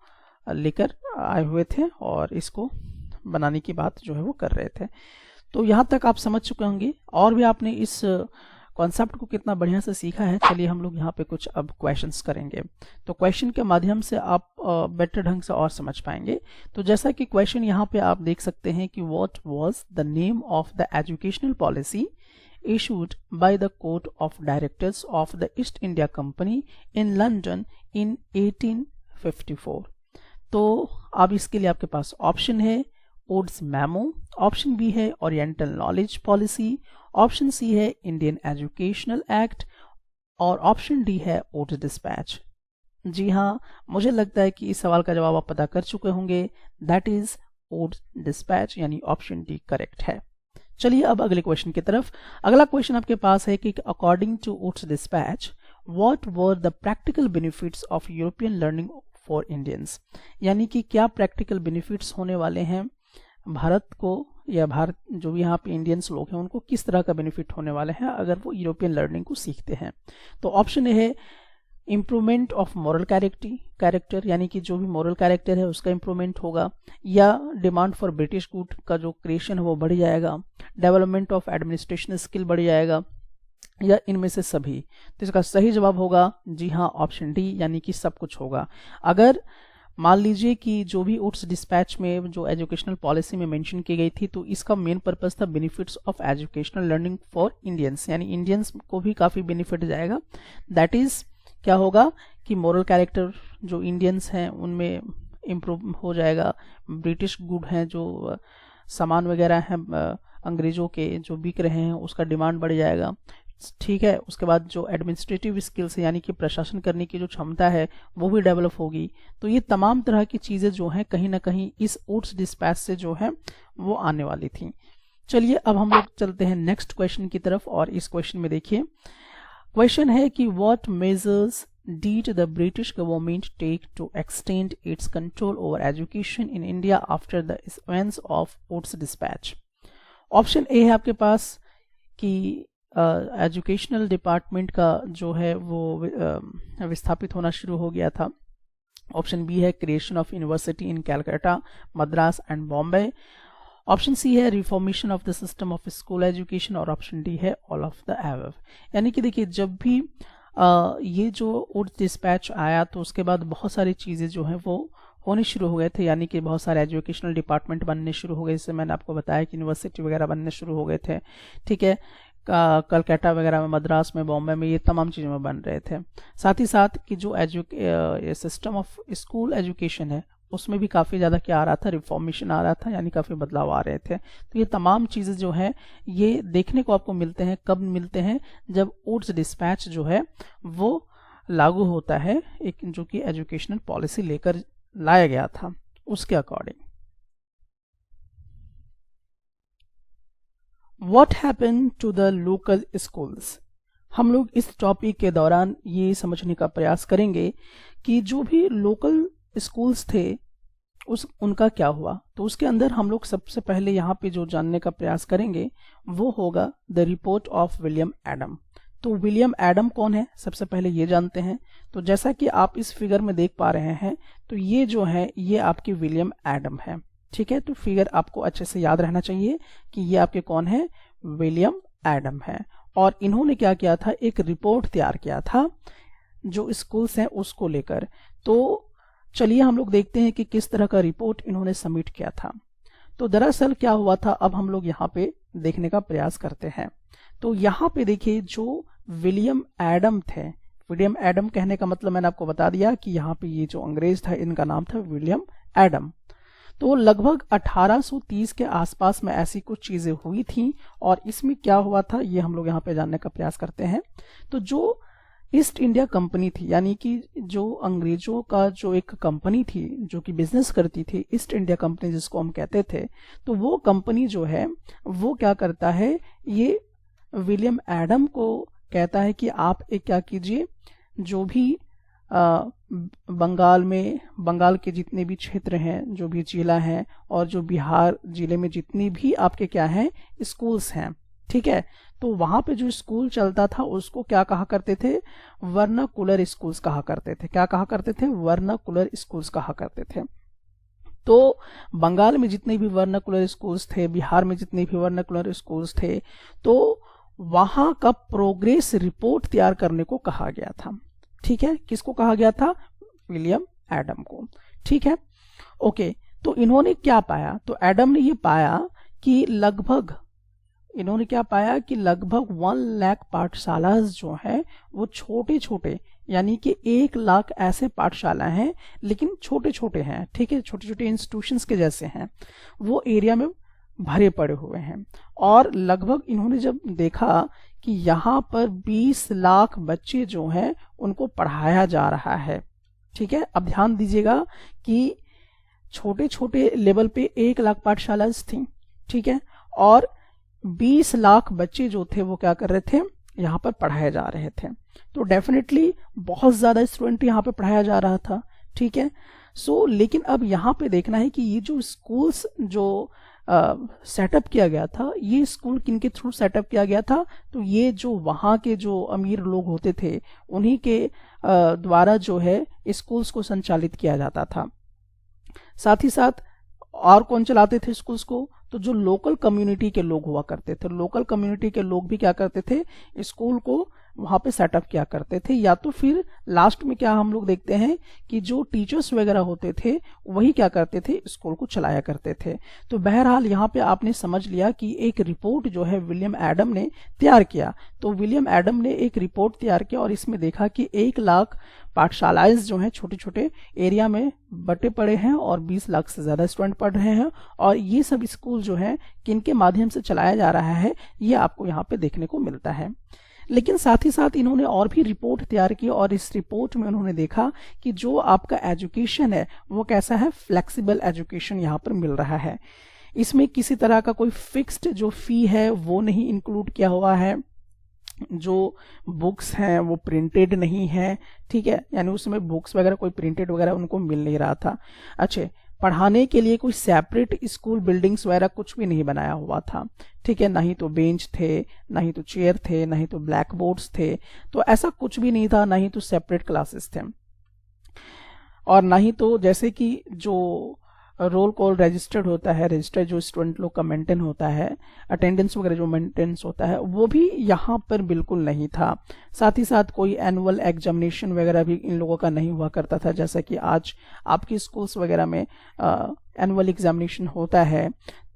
लेकर आए हुए थे और इसको बनाने की बात जो है वो कर रहे थे। तो यहाँ तक आप समझ चुके होंगे और भी आपने इस कॉन्सेप्ट को कितना बढ़िया से सीखा है। चलिए हम लोग यहाँ पे कुछ अब क्वेश्चंस करेंगे, तो क्वेश्चन के माध्यम से आप बेटर ढंग से और समझ पाएंगे। तो जैसा कि क्वेश्चन यहाँ पे आप देख सकते हैं कि what was the name of the educational policy issued by the Court of Directors of the East India Company in London in 1854। तो अब इसके लिए आपके पास ऑप्शन है वुड्स मेमो, ऑप्शन बी है oriental knowledge policy, option C है Indian educational act और ऑप्शन डी है वुड्स डिस्पैच। जी हाँ, मुझे लगता है कि इस सवाल का जवाब आप पता कर चुके होंगे, दैट इज वुड्स डिस्पैच, यानी ऑप्शन डी करेक्ट है। चलिए अब अगले क्वेश्चन की तरफ। अगला क्वेश्चन आपके पास है कि according to Woods dispatch what were the practical benefits of European learning for Indians, यानी कि क्या प्रैक्टिकल बेनिफिट्स होने वाले हैं भारत को, या भारत जो भी यहाँ पे इंडियंस लोग हैं उनको किस तरह का बेनिफिट होने वाले हैं अगर वो यूरोपियन लर्निंग को सीखते हैं। तो ऑप्शन ए है इम्प्रूवमेंट ऑफ मॉरल कैरेक्टर, यानी कि जो भी मॉरल कैरेक्टर है उसका इम्प्रूवमेंट होगा, या डिमांड फॉर ब्रिटिश गुड का जो क्रिएशन है वो बढ़ जाएगा, डेवलपमेंट ऑफ एडमिनिस्ट्रेशन स्किल बढ़ जाएगा, या इनमें से सभी। तो इसका सही जवाब होगा जी हाँ ऑप्शन डी, यानी कि सब कुछ होगा। अगर मान लीजिए कि जो भी वुड्स डिस्पैच में जो एजुकेशनल पॉलिसी में मेंशन की गई थी तो इसका मेन पर्पस था benefits of educational learning for Indians, यानी इंडियंस को भी काफ़ी बेनिफिट जाएगा। दैट इज क्या होगा कि मोरल कैरेक्टर जो इंडियंस हैं उनमें इम्प्रूव हो जाएगा, ब्रिटिश गुड हैं जो सामान वगैरह हैं अंग्रेजों के जो बिक रहे हैं उसका डिमांड बढ़ जाएगा। ठीक है, उसके बाद जो एडमिनिस्ट्रेटिव स्किल्स है यानी कि प्रशासन करने की जो क्षमता है वो भी डेवलप होगी। तो ये तमाम तरह की चीज़ें जो हैं कहीं ना कहीं इस वुड्स डिस्पैच से जो है वो आने वाली थी। चलिए अब हम लोग चलते हैं नेक्स्ट क्वेश्चन की तरफ, और इस क्वेश्चन में देखिए क्वेश्चन है कि what measures did the British government take to extend its control over education in India after the events of Woods Dispatch। Option A है आपके पास कि एजुकेशनल डिपार्टमेंट का जो है वो विस्थापित होना शुरू हो गया था। ऑप्शन बी है creation of university in Calcutta, Madras and Bombay. Option C है reformation of the system of school education, और ऑप्शन डी है ऑल ऑफ द अबव। यानी कि देखिए जब भी ये जो वुड्स डिस्पैच आया तो उसके बाद बहुत सारी चीज़ें जो हैं वो होने शुरू हो गए थे, यानी कि बहुत सारे एजुकेशनल डिपार्टमेंट बनने शुरू हो गए। जैसे मैंने आपको बताया कि यूनिवर्सिटी वगैरह बनने शुरू हो गए थे। ठीक है, कलकत्ता वगैरह में, मद्रास में, बॉम्बे में, ये तमाम चीज़ों में बन रहे थे। साथ ही साथ कि जो सिस्टम ऑफ स्कूल एजुकेशन है उसमें भी काफ़ी ज़्यादा क्या आ रहा था, रिफॉर्मेशन आ रहा था, यानी काफ़ी बदलाव आ रहे थे। तो ये तमाम चीज़ें जो हैं ये देखने को आपको मिलते हैं, कब मिलते हैं, जब वुड्स डिस्पैच जो है वो लागू होता है, एक जो कि एजुकेशनल पॉलिसी लेकर लाया गया था उसके according. What happen to the local schools, हम लोग इस टॉपिक के दौरान ये समझने का प्रयास करेंगे कि जो भी लोकल स्कूल्स थे उनका क्या हुआ। तो उसके अंदर हम लोग सबसे पहले यहाँ पे जो जानने का प्रयास करेंगे वो होगा the report of William Adam. तो विलियम एडम कौन है, सबसे पहले ये जानते हैं। तो जैसा कि आप इस फिगर में देख पा रहे हैं तो ये जो है ये आपके विलियम एडम है। ठीक है, तो फिगर आपको अच्छे से याद रहना चाहिए कि ये आपके कौन है, विलियम एडम है। और इन्होंने क्या किया था, एक रिपोर्ट तैयार किया था जो स्कूल्स हैं उसको लेकर। तो चलिए हम लोग देखते हैं कि किस तरह का रिपोर्ट इन्होंने सबमिट किया था। तो दरअसल क्या हुआ था, अब हम लोग यहाँ पे देखने का प्रयास करते हैं। तो यहाँ पे देखिए जो विलियम एडम थे, विलियम एडम कहने का मतलब मैंने आपको बता दिया कि यहाँ पे ये जो अंग्रेज था इनका नाम था विलियम एडम। तो लगभग 1830 के आसपास में ऐसी कुछ चीजें हुई थी और इसमें क्या हुआ था ये हम लोग यहाँ पे जानने का प्रयास करते हैं। तो जो ईस्ट इंडिया कंपनी थी, यानी कि जो अंग्रेजों का जो एक कंपनी थी जो कि बिजनेस करती थी, ईस्ट इंडिया कंपनी जिसको हम कहते थे, तो वो कंपनी जो है वो क्या करता है, ये विलियम एडम को कहता है कि आप एक क्या कीजिए, जो भी बंगाल के जितने भी क्षेत्र हैं, जो भी जिला हैं और जो बिहार जिले में जितनी भी आपके क्या हैं स्कूल्स हैं, ठीक है, तो वहां पे जो स्कूल चलता था उसको क्या कहा करते थे, वर्नाकुलर स्कूल्स कहा करते थे। क्या कहा करते थे, वर्नाकुलर स्कूल्स कहा करते थे। तो बंगाल में जितने भी वर्नाकुलर स्कूल्स थे, बिहार में जितने भी वर्नाकुलर स्कूल्स थे, तो वहां का प्रोग्रेस रिपोर्ट तैयार करने को कहा गया था। ठीक है, किसको कहा गया था, विलियम एडम को। ठीक है, ओके। तो इन्होंने क्या पाया, तो एडम ने ये पाया कि लगभग 1 लाख पाठशाला जो है वो छोटे छोटे, यानी कि 1 लाख ऐसे पाठशाला हैं लेकिन छोटे छोटे हैं, ठीक है, छोटे छोटे इंस्टीट्यूशंस के जैसे हैं, वो एरिया में भरे पड़े हुए हैं। और लगभग इन्होंने जब देखा कि यहाँ पर 20 लाख बच्चे जो हैं उनको पढ़ाया जा रहा है। ठीक है, अब ध्यान दीजिएगा कि छोटे छोटे लेवल पे 1 लाख पाठशाला थी, ठीक है, और 20 लाख बच्चे जो थे वो क्या कर रहे थे, यहाँ पर पढ़ाए जा रहे थे। तो डेफिनेटली बहुत ज्यादा स्टूडेंट यहाँ पे पढ़ाया जा रहा था। ठीक है, लेकिन अब यहाँ पे देखना है कि ये जो स्कूल्स जो सेटअप किया गया था, ये स्कूल किनके थ्रू सेटअप किया गया था, तो ये जो वहाँ के जो अमीर लोग होते थे उन्हीं के द्वारा जो है स्कूल्स को संचालित किया जाता था। साथ ही साथ और कौन चलाते थे स्कूल्स को, तो जो लोकल कम्युनिटी के लोग हुआ करते थे, लोकल कम्युनिटी के लोग भी क्या करते थे, स्कूल को वहां पे सेटअप किया करते थे। या तो फिर लास्ट में क्या हम लोग देखते हैं कि जो टीचर्स वगैरह होते थे वही क्या करते थे, स्कूल को चलाया करते थे। तो बहरहाल यहाँ पे आपने समझ लिया कि एक रिपोर्ट जो है विलियम एडम ने तैयार किया। तो विलियम एडम ने एक रिपोर्ट तैयार किया और इसमें देखा कि 1 लाख पाठशालाएं जो हैं छोटे छोटे एरिया में बटे पड़े हैं और 20 लाख से ज्यादा स्टूडेंट पढ़ रहे हैं, और ये सब स्कूल जो है किनके माध्यम से चलाया जा रहा है ये आपको यहाँ पे देखने को मिलता है। लेकिन साथ ही साथ इन्होंने और भी रिपोर्ट तैयार की और इस रिपोर्ट में उन्होंने देखा कि जो आपका एजुकेशन है वो कैसा है, फ्लेक्सिबल एजुकेशन यहाँ पर मिल रहा है। इसमें किसी तरह का कोई फिक्स्ड जो फी है वो नहीं इंक्लूड किया हुआ है, जो बुक्स हैं वो प्रिंटेड नहीं है, ठीक है, यानी उसमें बुक्स वगैरह कोई प्रिंटेड वगैरह उनको मिल नहीं रहा था। अच्छा, पढ़ाने के लिए कोई सेपरेट स्कूल बिल्डिंग्स वगैरह कुछ भी नहीं बनाया हुआ था, ठीक है, ना ही तो बेंच थे, ना ही तो चेयर थे, ना ही तो ब्लैक बोर्ड्स थे, तो ऐसा कुछ भी नहीं था, ना ही तो सेपरेट क्लासेस थे, और ना ही तो जैसे कि जो रोल कॉल रजिस्टर्ड होता है, रजिस्टर जो स्टूडेंट लोग का मेंटेन होता है, अटेंडेंस वगैरह जो मेंटेनेंस होता है वो भी यहाँ पर बिल्कुल नहीं था। साथ ही साथ कोई एनुअल एग्जामिनेशन वगैरह भी इन लोगों का नहीं हुआ करता था, जैसा कि आज आपके स्कूल्स वगैरह में एनुअल एग्जामिनेशन होता है,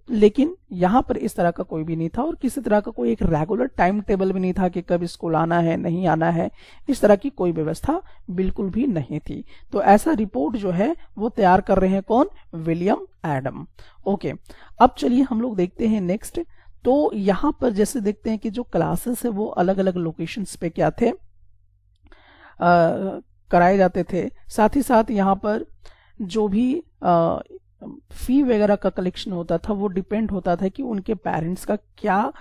लेकिन यहाँ पर इस तरह का कोई भी नहीं था और किसी तरह का कोई एक रेगुलर टाइम टेबल भी नहीं था कि कब स्कूल आना है नहीं आना है, इस तरह की कोई व्यवस्था बिल्कुल भी नहीं थी। तो ऐसा रिपोर्ट जो है वो तैयार कर रहे हैं कौन, विलियम एडम। ओके, अब चलिए हम लोग देखते हैं नेक्स्ट। तो यहाँ पर जैसे देखते हैं कि जो क्लासेस है वो अलग अलग लोकेशंस पे क्या थे, कराए जाते थे। साथ ही साथ यहाँ पर जो भी फी वगैरह का कलेक्शन होता था वो डिपेंड होता था कि उनके पेरेंट्स का क्या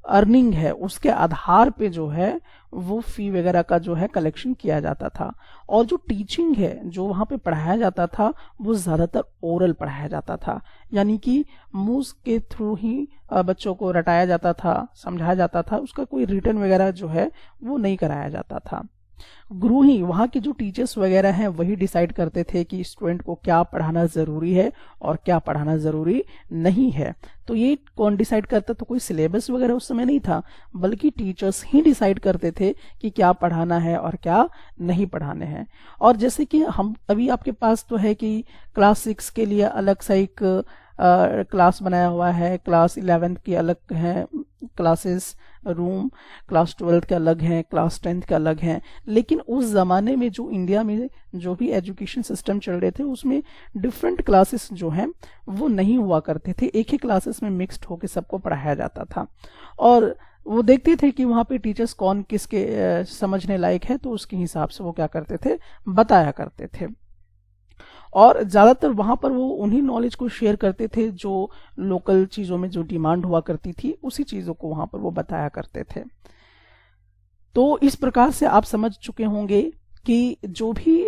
अर्निंग है, उसके आधार पे जो है वो फी वगैरह का जो है कलेक्शन किया जाता था। और जो टीचिंग है, जो वहां पे पढ़ाया जाता था वो ज्यादातर ओरल पढ़ाया जाता था, यानी कि मुंह के थ्रू ही बच्चों को रटाया जाता था, समझाया जाता था, उसका कोई रिटर्न वगैरह जो है वो नहीं कराया जाता था। गुरु ही वहाँ के जो टीचर्स वगैरह हैं वही डिसाइड करते थे कि स्टूडेंट को क्या पढ़ाना जरूरी है और क्या पढ़ाना जरूरी नहीं है। तो ये कौन डिसाइड करता, तो कोई सिलेबस वगैरह उस समय नहीं था, बल्कि टीचर्स ही डिसाइड करते थे कि क्या पढ़ाना है और क्या नहीं पढ़ाने हैं। और जैसे कि हम अभी आपके पास तो है कि क्लास 6 के लिए अलग सा एक क्लास बनाया हुआ है, क्लास 11th की अलग है क्लासेस रूम, क्लास 12th के अलग हैं, क्लास 10th के अलग हैं। लेकिन उस ज़माने में जो इंडिया में जो भी एजुकेशन सिस्टम चल रहे थे उसमें डिफरेंट क्लासेस जो हैं वो नहीं हुआ करते थे, एक ही क्लासेस में मिक्स्ड होकर सबको पढ़ाया जाता था। और वो देखते थे कि वहाँ पे टीचर्स कौन किसके समझने लायक है, तो उसके हिसाब से वो क्या करते थे, बताया करते थे। और ज़्यादातर वहाँ पर वो उन्हीं नॉलेज को शेयर करते थे जो लोकल चीज़ों में जो डिमांड हुआ करती थी, उसी चीज़ों को वहाँ पर वो बताया करते थे। तो इस प्रकार से आप समझ चुके होंगे कि जो भी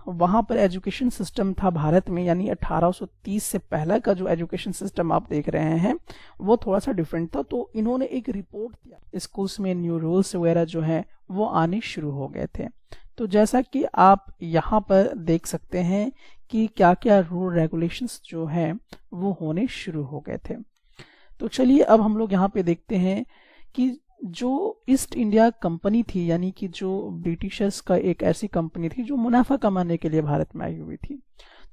वहाँ पर एजुकेशन सिस्टम था भारत में, यानी 1830 से पहले का जो एजुकेशन सिस्टम आप देख रहे हैं वो थोड़ा सा डिफरेंट था। तो इन्होंने एक रिपोर्ट दिया, स्कूल्स में न्यू रूल्स वगैरह जो है वो आने शुरू हो गए थे। तो जैसा कि आप यहाँ पर देख सकते हैं कि क्या क्या रूल रेगुलेशंस जो हैं वो होने शुरू हो गए थे। तो चलिए अब हम लोग यहाँ पे देखते हैं कि जो ईस्ट इंडिया कंपनी थी, यानी कि जो ब्रिटिशर्स का एक ऐसी कंपनी थी जो मुनाफा कमाने के लिए भारत में आई हुई थी।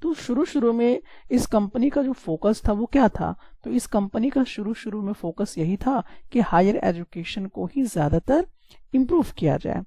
तो शुरू में इस कंपनी का जो फोकस था वो क्या था, तो इस कंपनी का शुरू में फोकस यही था कि हायर एजुकेशन को ही ज़्यादातर इम्प्रूव किया जाए।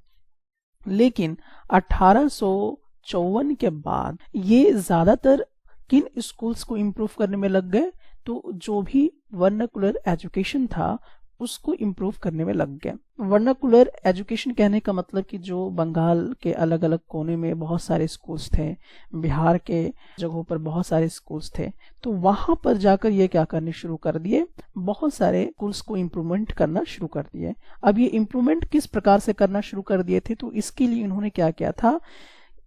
लेकिन 1854 के बाद ये ज़्यादातर किन स्कूल्स को इम्प्रूव करने में लग गए, तो जो भी वर्नाकुलर एजुकेशन था उसको इम्प्रूव करने में लग गए। वर्नाकुलर एजुकेशन कहने का मतलब कि जो बंगाल के अलग अलग कोने में बहुत सारे स्कूल्स थे, बिहार के जगहों पर बहुत सारे स्कूल्स थे, तो वहां पर जाकर ये क्या करने शुरू कर दिए, बहुत सारे स्कूल्स को इम्प्रूवमेंट करना शुरू कर दिए। अब ये इम्प्रूवमेंट किस प्रकार से करना शुरू कर दिए थे, तो इसके लिए इन्होंने क्या किया था,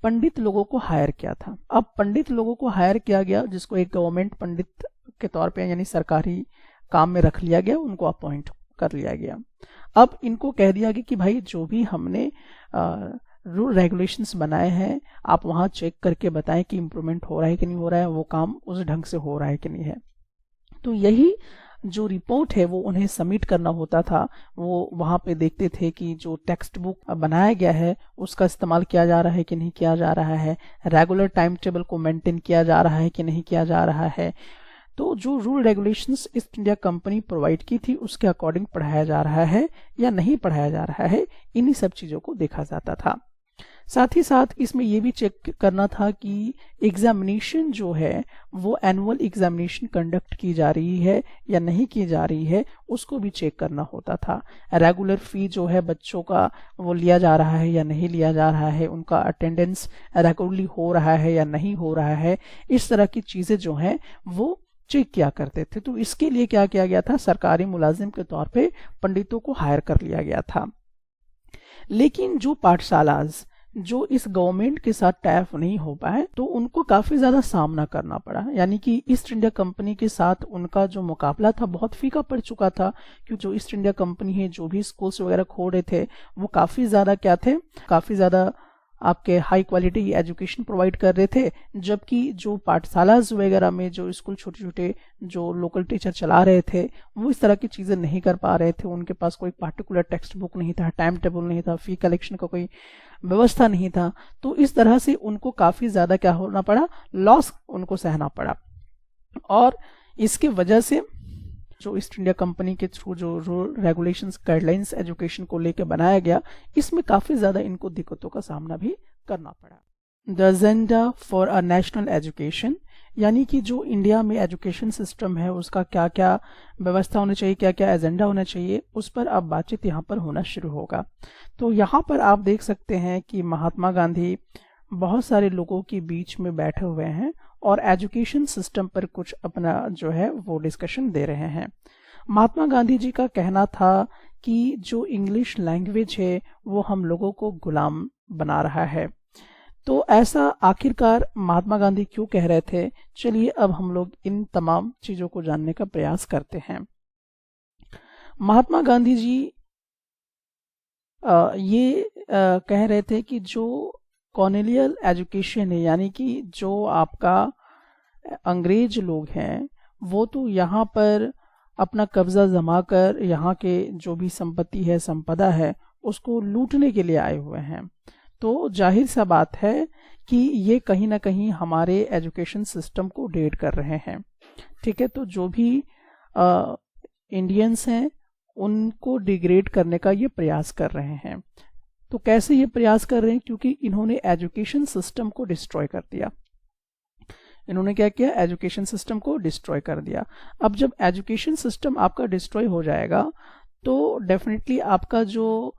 पंडित लोगों को हायर किया था। अब पंडित लोगों को हायर किया गया, जिसको एक गवर्नमेंट पंडित के तौर पे यानी सरकारी काम में रख लिया गया, उनको अपॉइंट कर लिया गया। अब इनको कह दिया गया कि भाई जो भी हमने रूल रेगुलेशंस बनाए हैं आप वहां चेक करके बताएं कि इम्प्रूवमेंट हो रहा है कि नहीं हो रहा है, वो काम उस ढंग से हो रहा है कि नहीं है। तो यही जो रिपोर्ट है वो उन्हें सबमिट करना होता था। वो वहां पे देखते थे कि जो टेक्स्ट बुक बनाया गया है उसका इस्तेमाल किया जा रहा है कि नहीं किया जा रहा है, रेगुलर टाइम टेबल को मेंटेन किया जा रहा है कि नहीं किया जा रहा है। तो जो rule regulations east India company provide की थी उसके अकॉर्डिंग पढ़ाया जा रहा है या नहीं पढ़ाया जा रहा है, इन्हीं सब चीज़ों को देखा जाता था। साथ ही साथ इसमें यह भी चेक करना था कि एग्जामिनेशन जो है वो एनुअल एग्जामिनेशन कंडक्ट की जा रही है या नहीं की जा रही है, उसको भी चेक करना होता था। रेगुलर फी जो है बच्चों का वो लिया जा रहा है या नहीं लिया जा रहा है, उनका अटेंडेंस रेगुलरली हो रहा है या नहीं हो रहा है, इस तरह की चीज़ें जो हैं वो चेक किया करते थे। तो इसके लिए क्या किया गया था, सरकारी मुलाजिम के तौर पे पंडितों को हायर कर लिया गया था। लेकिन जो पाठशालाज जो इस गवर्नमेंट के साथ टैप नहीं हो पाए तो उनको काफी ज्यादा सामना करना पड़ा, यानी कि ईस्ट इंडिया कंपनी के साथ उनका जो मुकाबला था बहुत फीका पड़ चुका था, क्योंकि जो ईस्ट इंडिया कंपनी है जो भी स्कूल्स वगैरह खोल रहे थे वो काफी ज्यादा क्या थे, काफी ज्यादा आपके हाई क्वालिटी एजुकेशन प्रोवाइड कर रहे थे। जबकि जो पाठशालाज वगैरह में जो स्कूल छोटे छोटे जो लोकल टीचर चला रहे थे वो इस तरह की चीज़ें नहीं कर पा रहे थे, उनके पास कोई पार्टिकुलर टेक्स्ट बुक नहीं था, टाइम टेबल नहीं था, फी कलेक्शन का कोई व्यवस्था नहीं था। तो इस तरह से उनको काफ़ी ज़्यादा क्या होना पड़ा, लॉस उनको सहना पड़ा। और इसकी वजह से जो ईस्ट इंडिया कंपनी के थ्रू जो रूल रेगुलेशंस गाइडलाइंस एजुकेशन को लेकर बनाया गया, इसमें काफी ज्यादा इनको दिक्कतों का सामना भी करना पड़ा। The agenda for a national education, यानी कि जो इंडिया में एजुकेशन सिस्टम है उसका क्या क्या व्यवस्था होनी चाहिए, क्या क्या एजेंडा होना चाहिए, उस पर अब बातचीत यहाँ पर होना शुरू होगा। तो यहाँ पर आप देख सकते हैं कि महात्मा गांधी बहुत सारे लोगों के बीच में बैठे हुए हैं और एजुकेशन सिस्टम पर कुछ अपना जो है वो डिस्कशन दे रहे हैं। महात्मा गांधी जी का कहना था कि जो इंग्लिश लैंग्वेज है वो हम लोगों को गुलाम बना रहा है। तो ऐसा आखिरकार महात्मा गांधी क्यों कह रहे थे, चलिए अब हम लोग इन तमाम चीजों को जानने का प्रयास करते हैं। महात्मा गांधी जी ये कह रहे थे कि जो कॉलोनियल एजुकेशन है, यानी कि जो आपका अंग्रेज लोग हैं वो तो यहाँ पर अपना कब्जा जमा कर यहाँ के जो भी संपत्ति है, संपदा है, उसको लूटने के लिए आए हुए हैं। तो जाहिर सा बात है कि ये कहीं ना कहीं हमारे एजुकेशन सिस्टम को डेट कर रहे हैं। ठीक है, तो जो भी इंडियंस हैं उनको डिग्रेड करने का ये प्रयास कर रहे हैं। तो कैसे ये प्रयास कर रहे हैं? क्योंकि इन्होंने एजुकेशन सिस्टम को डिस्ट्रॉय कर दिया। इन्होंने क्या किया? एजुकेशन सिस्टम को डिस्ट्रॉय कर दिया। अब जब एजुकेशन सिस्टम आपका डिस्ट्रॉय हो जाएगा तो डेफिनेटली आपका जो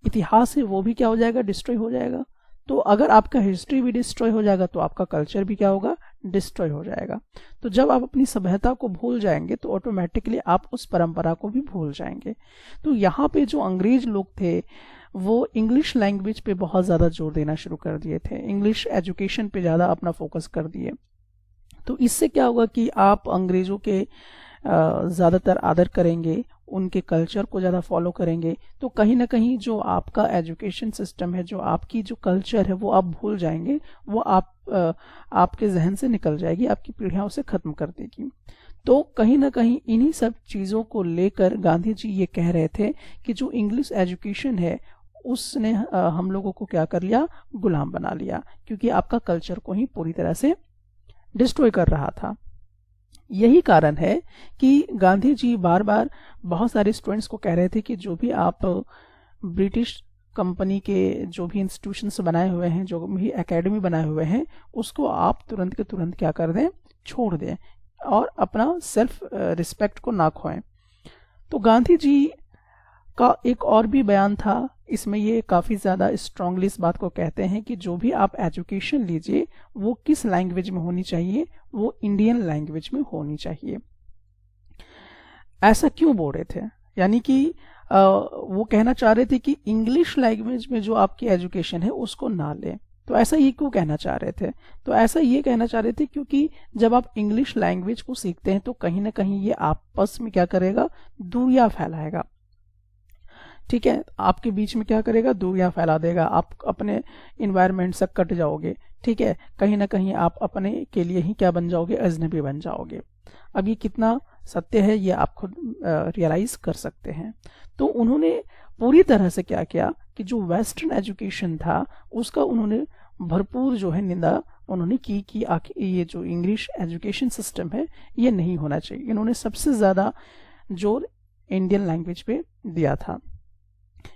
इतिहास है वो भी क्या हो जाएगा? डिस्ट्रॉय हो जाएगा। तो अगर आपका हिस्ट्री भी डिस्ट्रॉय हो जाएगा तो आपका कल्चर भी क्या होगा? डिस्ट्रॉय हो जाएगा। तो जब आप अपनी सभ्यता को भूल जाएंगे तो ऑटोमेटिकली आप उस परंपरा को भी भूल जाएंगे। तो यहाँ पे जो अंग्रेज लोग थे वो इंग्लिश लैंग्वेज पे बहुत ज़्यादा जोर देना शुरू कर दिए थे, इंग्लिश एजुकेशन पे ज़्यादा अपना फोकस कर दिए। तो इससे क्या होगा कि आप अंग्रेज़ों के ज़्यादातर आदर करेंगे, उनके कल्चर को ज़्यादा फॉलो करेंगे, तो कहीं ना कहीं जो आपका एजुकेशन सिस्टम है, जो आपकी जो कल्चर है वो आप भूल जाएंगे, वो आपके जहन से निकल जाएगी, आपकी पीढ़ियाँ उसे ख़त्म कर देगी। तो कहीं ना कहीं इन्हीं सब चीज़ों को लेकर गांधी जी ये कह रहे थे कि जो इंग्लिश एजुकेशन है उसने हम लोगों को क्या कर लिया? गुलाम बना लिया, क्योंकि आपका कल्चर को ही पूरी तरह से डिस्ट्रॉय कर रहा था। यही कारण है कि गांधी जी बार बार बहुत सारे स्टूडेंट्स को कह रहे थे कि जो भी आप ब्रिटिश कंपनी के जो भी इंस्टीट्यूशंस बनाए हुए हैं, जो भी एकेडमी बनाए हुए हैं, उसको आप तुरंत के तुरंत क्या कर दें? छोड़ दें और अपना सेल्फ रिस्पेक्ट को ना खोएं। तो गांधी जी का एक और भी बयान था, इसमें ये काफ़ी ज़्यादा स्ट्रांगली इस बात को कहते हैं कि जो भी आप एजुकेशन लीजिए वो किस लैंग्वेज में होनी चाहिए? वो इंडियन लैंग्वेज में होनी चाहिए। ऐसा क्यों बोल रहे थे? यानी कि वो कहना चाह रहे थे कि इंग्लिश लैंग्वेज में जो आपकी एजुकेशन है उसको ना लें। तो ऐसा ये क्यों कहना चाह रहे थे? तो ऐसा ये कहना चाह रहे थे क्योंकि जब आप इंग्लिश लैंग्वेज को सीखते हैं तो कहीं ना कहीं ये आपस में क्या करेगा? दूरियां फैलाएगा। ठीक है, आपके बीच में क्या करेगा? दूरियां फैला देगा, आप अपने इन्वायरमेंट से कट जाओगे। ठीक है, कहीं ना कहीं आप अपने के लिए ही क्या बन जाओगे? अजनबी बन जाओगे। अब ये कितना सत्य है ये आप खुद रियलाइज कर सकते हैं। तो उन्होंने पूरी तरह से क्या किया कि जो वेस्टर्न एजुकेशन था उसका उन्होंने भरपूर जो है निंदा उन्होंने की कि आखिर ये जो इंग्लिश एजुकेशन सिस्टम है ये नहीं होना चाहिए। इन्होंने सबसे ज़्यादा जोर इंडियन लैंग्वेज पे दिया था।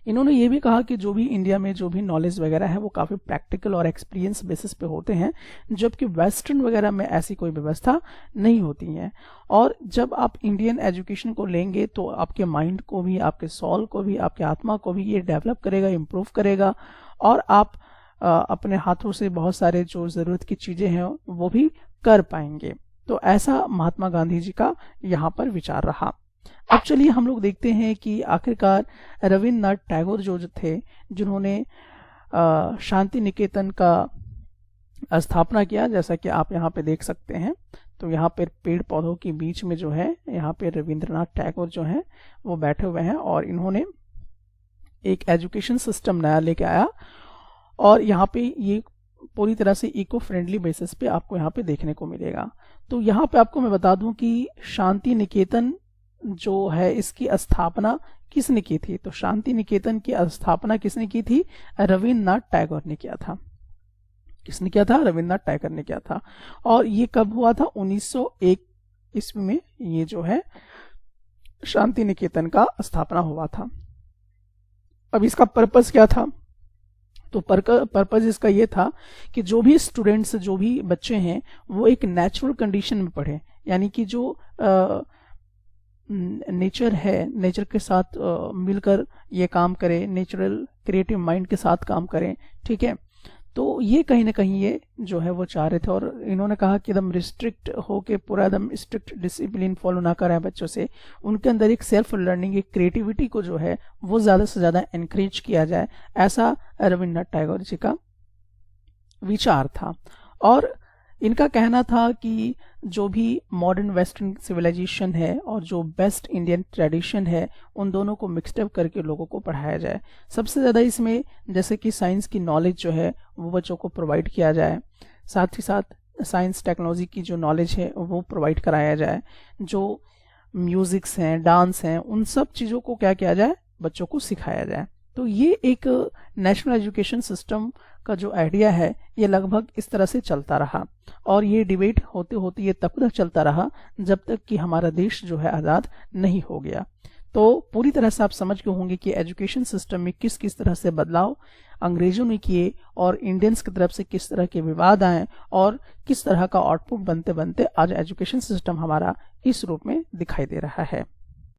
इन्होंने ये भी कहा कि जो भी इंडिया में जो भी नॉलेज वगैरह है वो काफ़ी प्रैक्टिकल और एक्सपीरियंस बेसिस पे होते हैं, जबकि वेस्टर्न वगैरह में ऐसी कोई व्यवस्था नहीं होती है। और जब आप इंडियन एजुकेशन को लेंगे तो आपके माइंड को भी, आपके सोल को भी, आपके आत्मा को भी ये डेवलप करेगा, इम्प्रूव करेगा, और आप अपने हाथों से बहुत सारे जो ज़रूरत की चीज़ें हैं वो भी कर पाएंगे। तो ऐसा महात्मा गांधी जी का यहाँ पर विचार रहा। अब चलिए हम लोग देखते हैं कि आखिरकार रविन्द्रनाथ टैगोर जो थे, जिन्होंने शांति निकेतन का स्थापना किया, जैसा कि आप यहाँ पे देख सकते हैं। तो यहाँ पे पेड़ पौधों के बीच में जो है यहाँ पे रविन्द्रनाथ टैगोर जो हैं वो बैठे हुए हैं, और इन्होंने एक एजुकेशन सिस्टम नया लेके आया, और यहाँ पे ये पूरी तरह से इको फ्रेंडली बेसिस पे आपको यहाँ पे देखने को मिलेगा। तो यहाँ पे आपको मैं बता दूं कि शांति निकेतन जो है इसकी स्थापना किसने की थी? तो शांति निकेतन की स्थापना किसने की थी? रविन्द्रनाथ टैगोर ने किया था। किसने किया था? रविन्द्रनाथ टैगोर ने किया था। और ये कब हुआ था? 1901 ईस्वी में ये जो है शांति निकेतन का स्थापना हुआ था। अब इसका पर्पस क्या था? तो पर्पस इसका ये था कि जो भी स्टूडेंट्स, जो भी बच्चे हैं वो एक नेचुरल कंडीशन में पढ़े, यानी कि जो नेचर है, नेचर के साथ मिलकर ये काम करें, नेचुरल क्रिएटिव माइंड के साथ काम करें। ठीक है, तो ये कहीं ना कहीं ये जो है वो चाह रहे थे, और इन्होंने कहा कि एकदम रिस्ट्रिक्ट होके पूरा एकदम स्ट्रिक्ट डिसिप्लिन फॉलो ना करें बच्चों से, उनके अंदर एक सेल्फ लर्निंग, एक क्रिएटिविटी को जो है वो ज़्यादा से ज़्यादा एनकरेज किया जाए, ऐसा रविन्द्रनाथ टैगोर जी का विचार था। और इनका कहना था कि जो भी मॉडर्न वेस्टर्न सिविलाइजेशन है और जो बेस्ट इंडियन ट्रेडिशन है उन दोनों को मिक्सड अप करके लोगों को पढ़ाया जाए। सबसे ज़्यादा इसमें जैसे कि साइंस की नॉलेज जो है वो बच्चों को प्रोवाइड किया जाए, साथ ही साथ साइंस टेक्नोलॉजी की जो नॉलेज है वो प्रोवाइड कराया जाए, जो म्यूज़िक्स हैं, डांस हैं, उन सब चीज़ों को क्या किया जाए? बच्चों को सिखाया जाए। तो ये एक नेशनल एजुकेशन सिस्टम का जो आइडिया है ये लगभग इस तरह से चलता रहा और ये डिबेट होते होते ये तब तक चलता रहा जब तक कि हमारा देश जो है आज़ाद नहीं हो गया। तो पूरी तरह से आप समझ गए होंगे कि एजुकेशन सिस्टम में किस किस तरह से बदलाव अंग्रेजों ने किए और इंडियंस की तरफ से किस तरह के विवाद आए और किस तरह का आउटपुट बनते बनते आज एजुकेशन सिस्टम हमारा इस रूप में दिखाई दे रहा है।